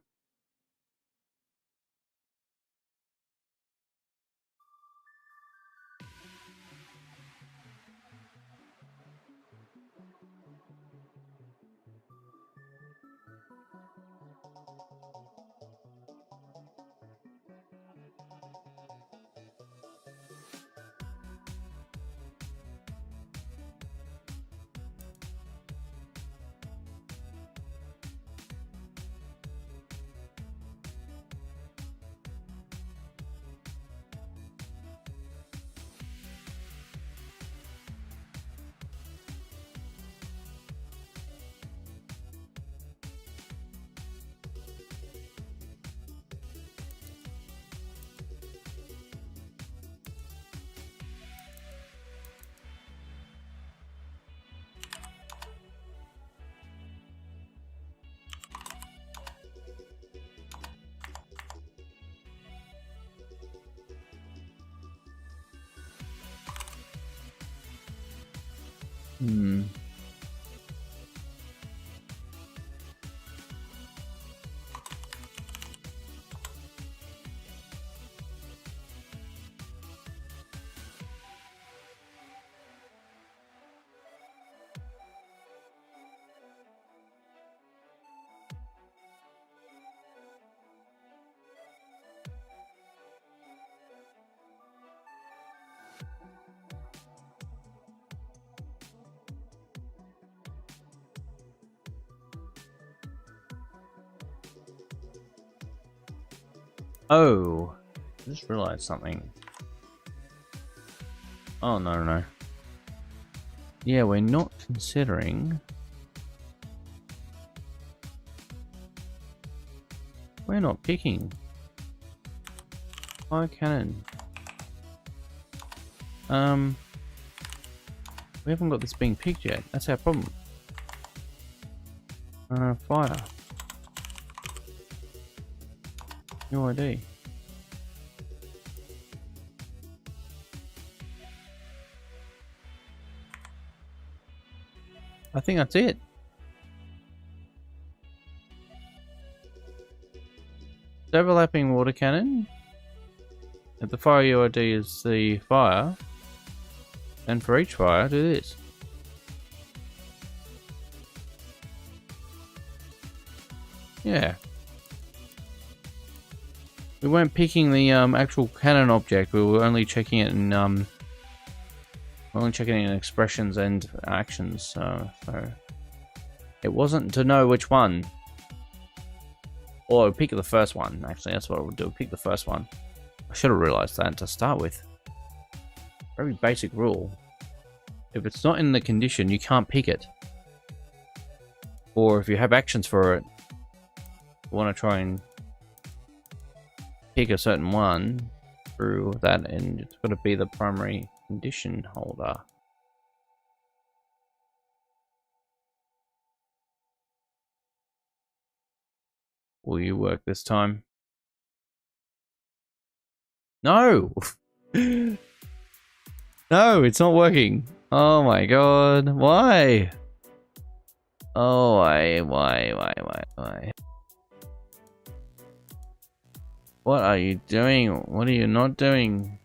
Hmm. Oh, I just realized something. Oh, no. Yeah, we're not considering... We're not picking. Fire cannon. We haven't got this being picked yet. That's our problem. Fire. New ID. I think that's it. The overlapping water cannon. If the fire UID is the fire, and for each fire, do this. Yeah. We weren't picking the actual cannon object. We were only checking it in expressions and actions. So it wasn't to know which one. Or pick the first one. Actually, that's what I would do. Pick the first one. I should have realized that to start with. Very basic rule. If it's not in the condition, you can't pick it. Or if you have actions for it, you want to try and pick a certain one through that, and it's got to be the primary condition holder. Will you work this time? No! No, it's not working. Oh my god. Why? Oh, why? What are you doing? What are you not doing?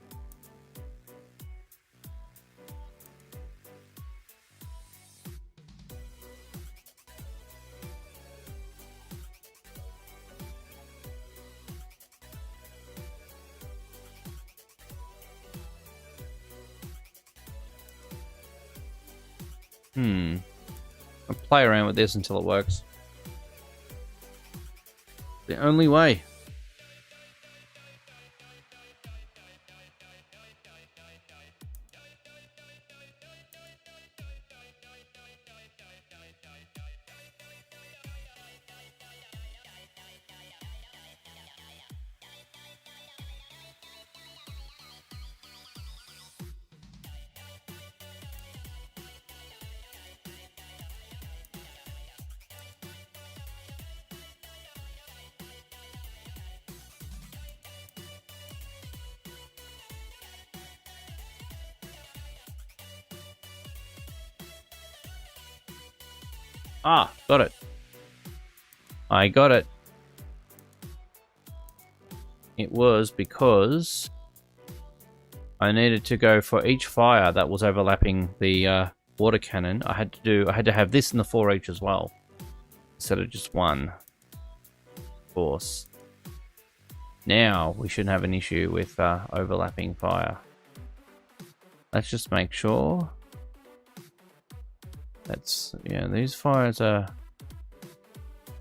I'll play around with this until it works. The only way. Ah, got it. I got it. It was because I needed to go for each fire that was overlapping the water cannon. I had to have this in the for each as well, instead of just one. Of course. Now we shouldn't have an issue with overlapping fire. Let's just make sure. That's, yeah, these fires are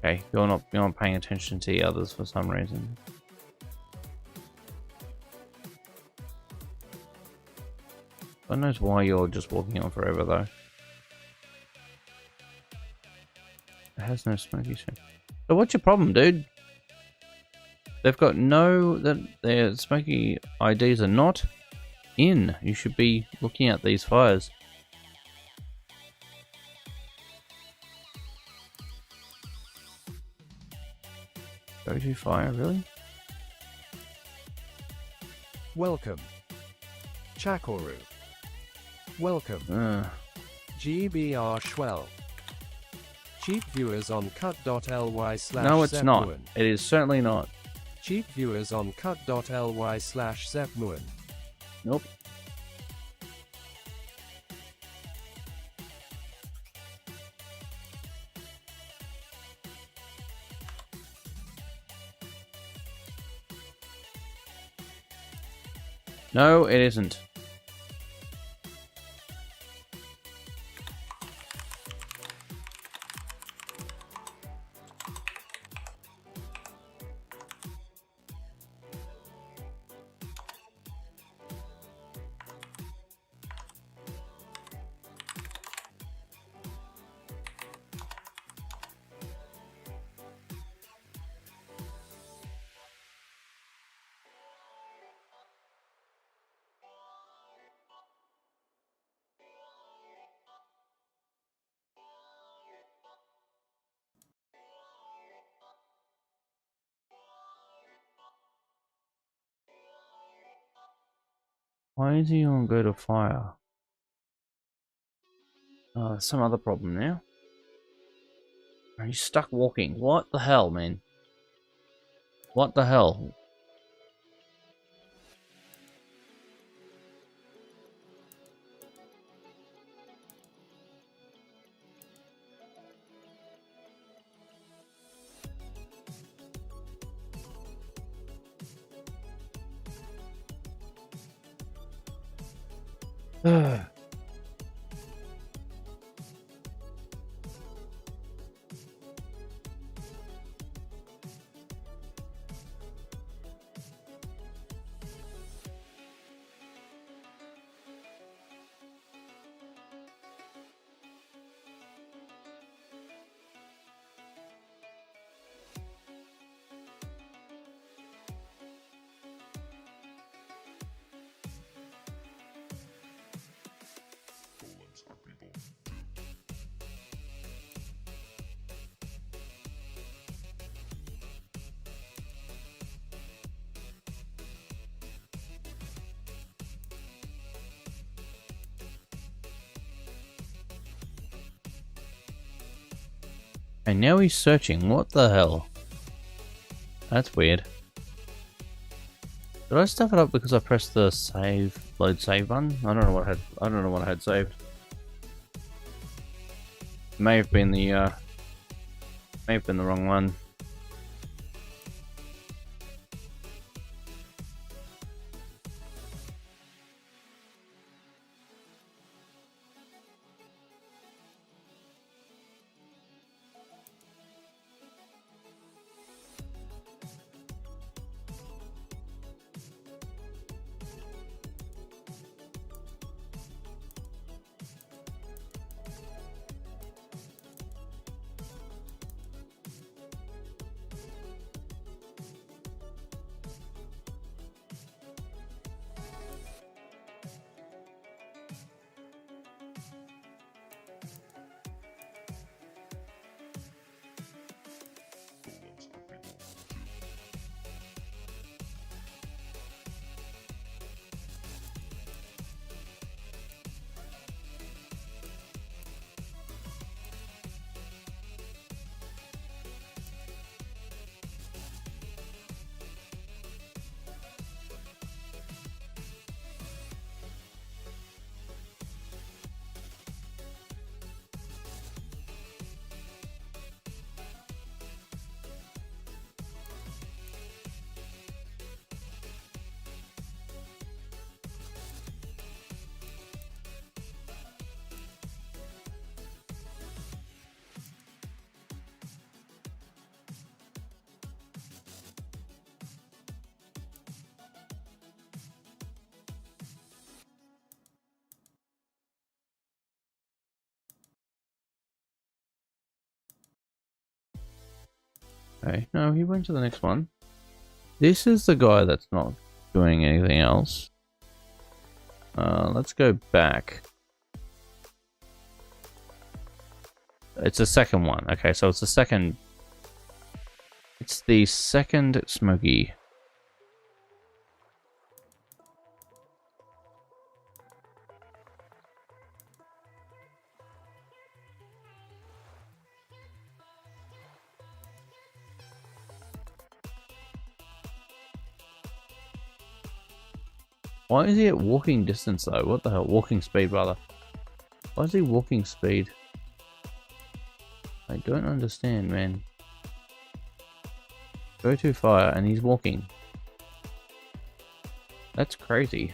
okay. You're not paying attention to the others for some reason. God knows why you're just walking on forever though. It has no smoky shape. So what's your problem, dude? They've got their smoky IDs are not in. You should be looking at these fires. Go-to fire, really? Welcome. Chakoru. Welcome. GBR Schwell. Cheap viewers on cut.ly slash No, it's not. Zepmuin. It is certainly not. Cheap viewers on cut.ly slash Zepmuin. Nope. No, it isn't. Why is he on go to fire? Some other problem now. He's stuck walking. What the hell, man? What the hell? And now he's searching. What the hell? That's weird. Did I stuff it up because I pressed the load save button? I don't know what I had saved. May have been the wrong one. Okay, no, he went to the next one. This is the guy that's not doing anything else. Let's go back. It's the second one. Okay, so it's the second. It's the second Smoky. Why is he at walking distance though? What the hell? Walking speed, rather. Why is he walking speed? I don't understand, man. Go to fire and he's walking. That's crazy.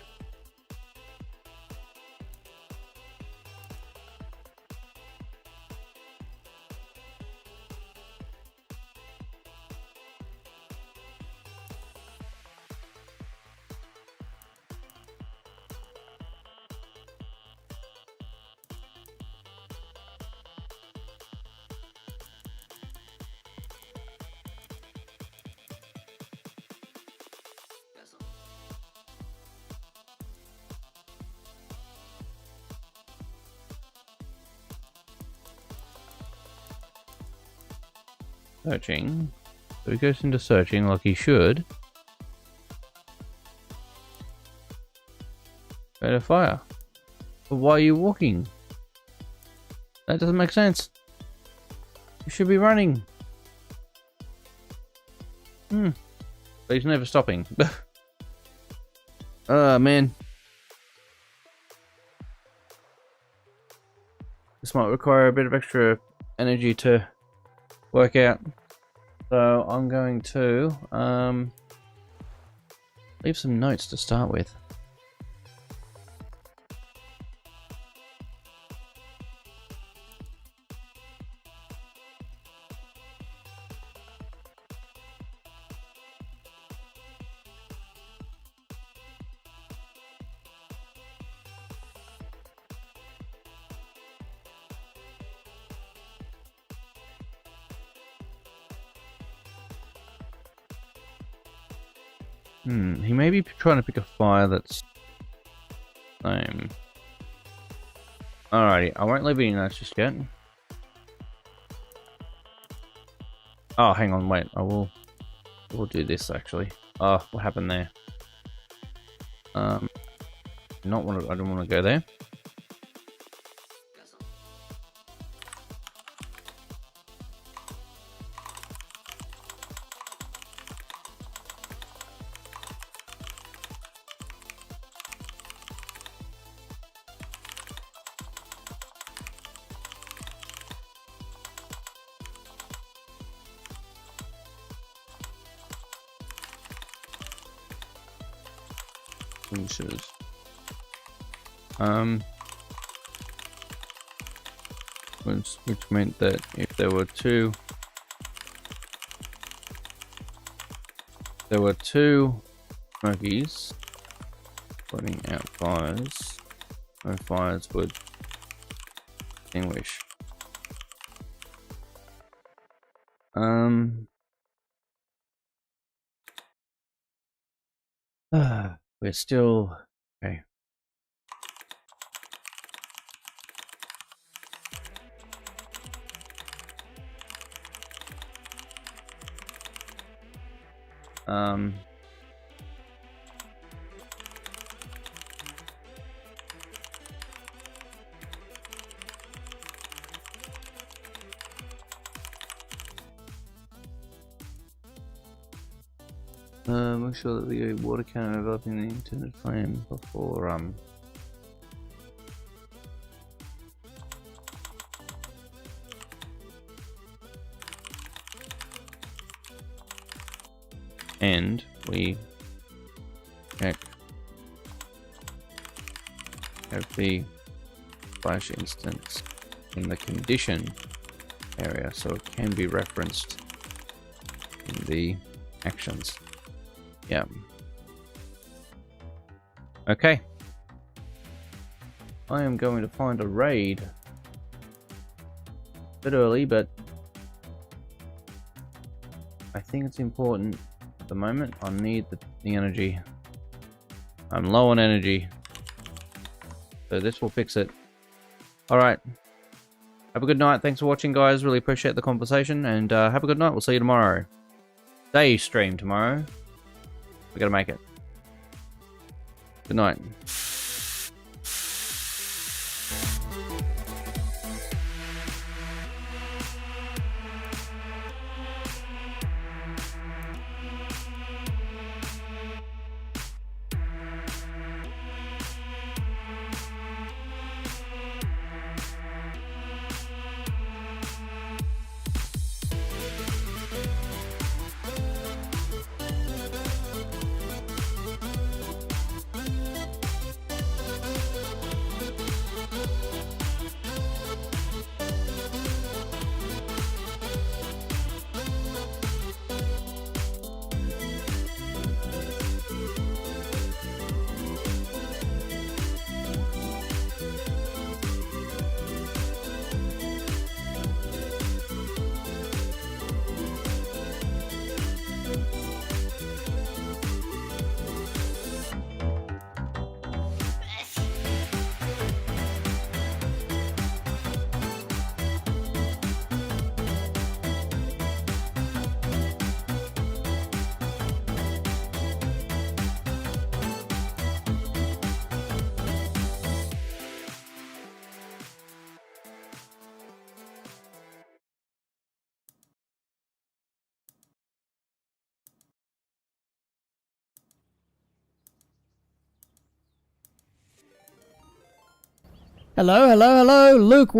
Searching. So he goes into searching like he should. Go to fire. But why are you walking? That doesn't make sense. You should be running. But he's never stopping. Oh man. This might require a bit of extra energy to work out. So I'm going to leave some notes to start with. He may be trying to pick a fire that's same. Alrighty, I won't leave any notes just yet. Oh, hang on, wait. We'll do this actually. Oh, what happened there? I don't want to go there. Which meant that if there were two smokies putting out fires, no fires would extinguish. We're still okay. Make sure that the water cannon developing the intended flame before and we check the flash instance in the condition area so it can be referenced in the actions. Yeah. Okay. I am going to find a raid. A bit early, but I think it's important at the moment. I need the energy. I'm low on energy. So this will fix it. Alright. Have a good night. Thanks for watching, guys. Really appreciate the conversation. And have a good night. We'll see you tomorrow. Day stream tomorrow. We gotta make it. Good night. Hello, hello, hello, Luke.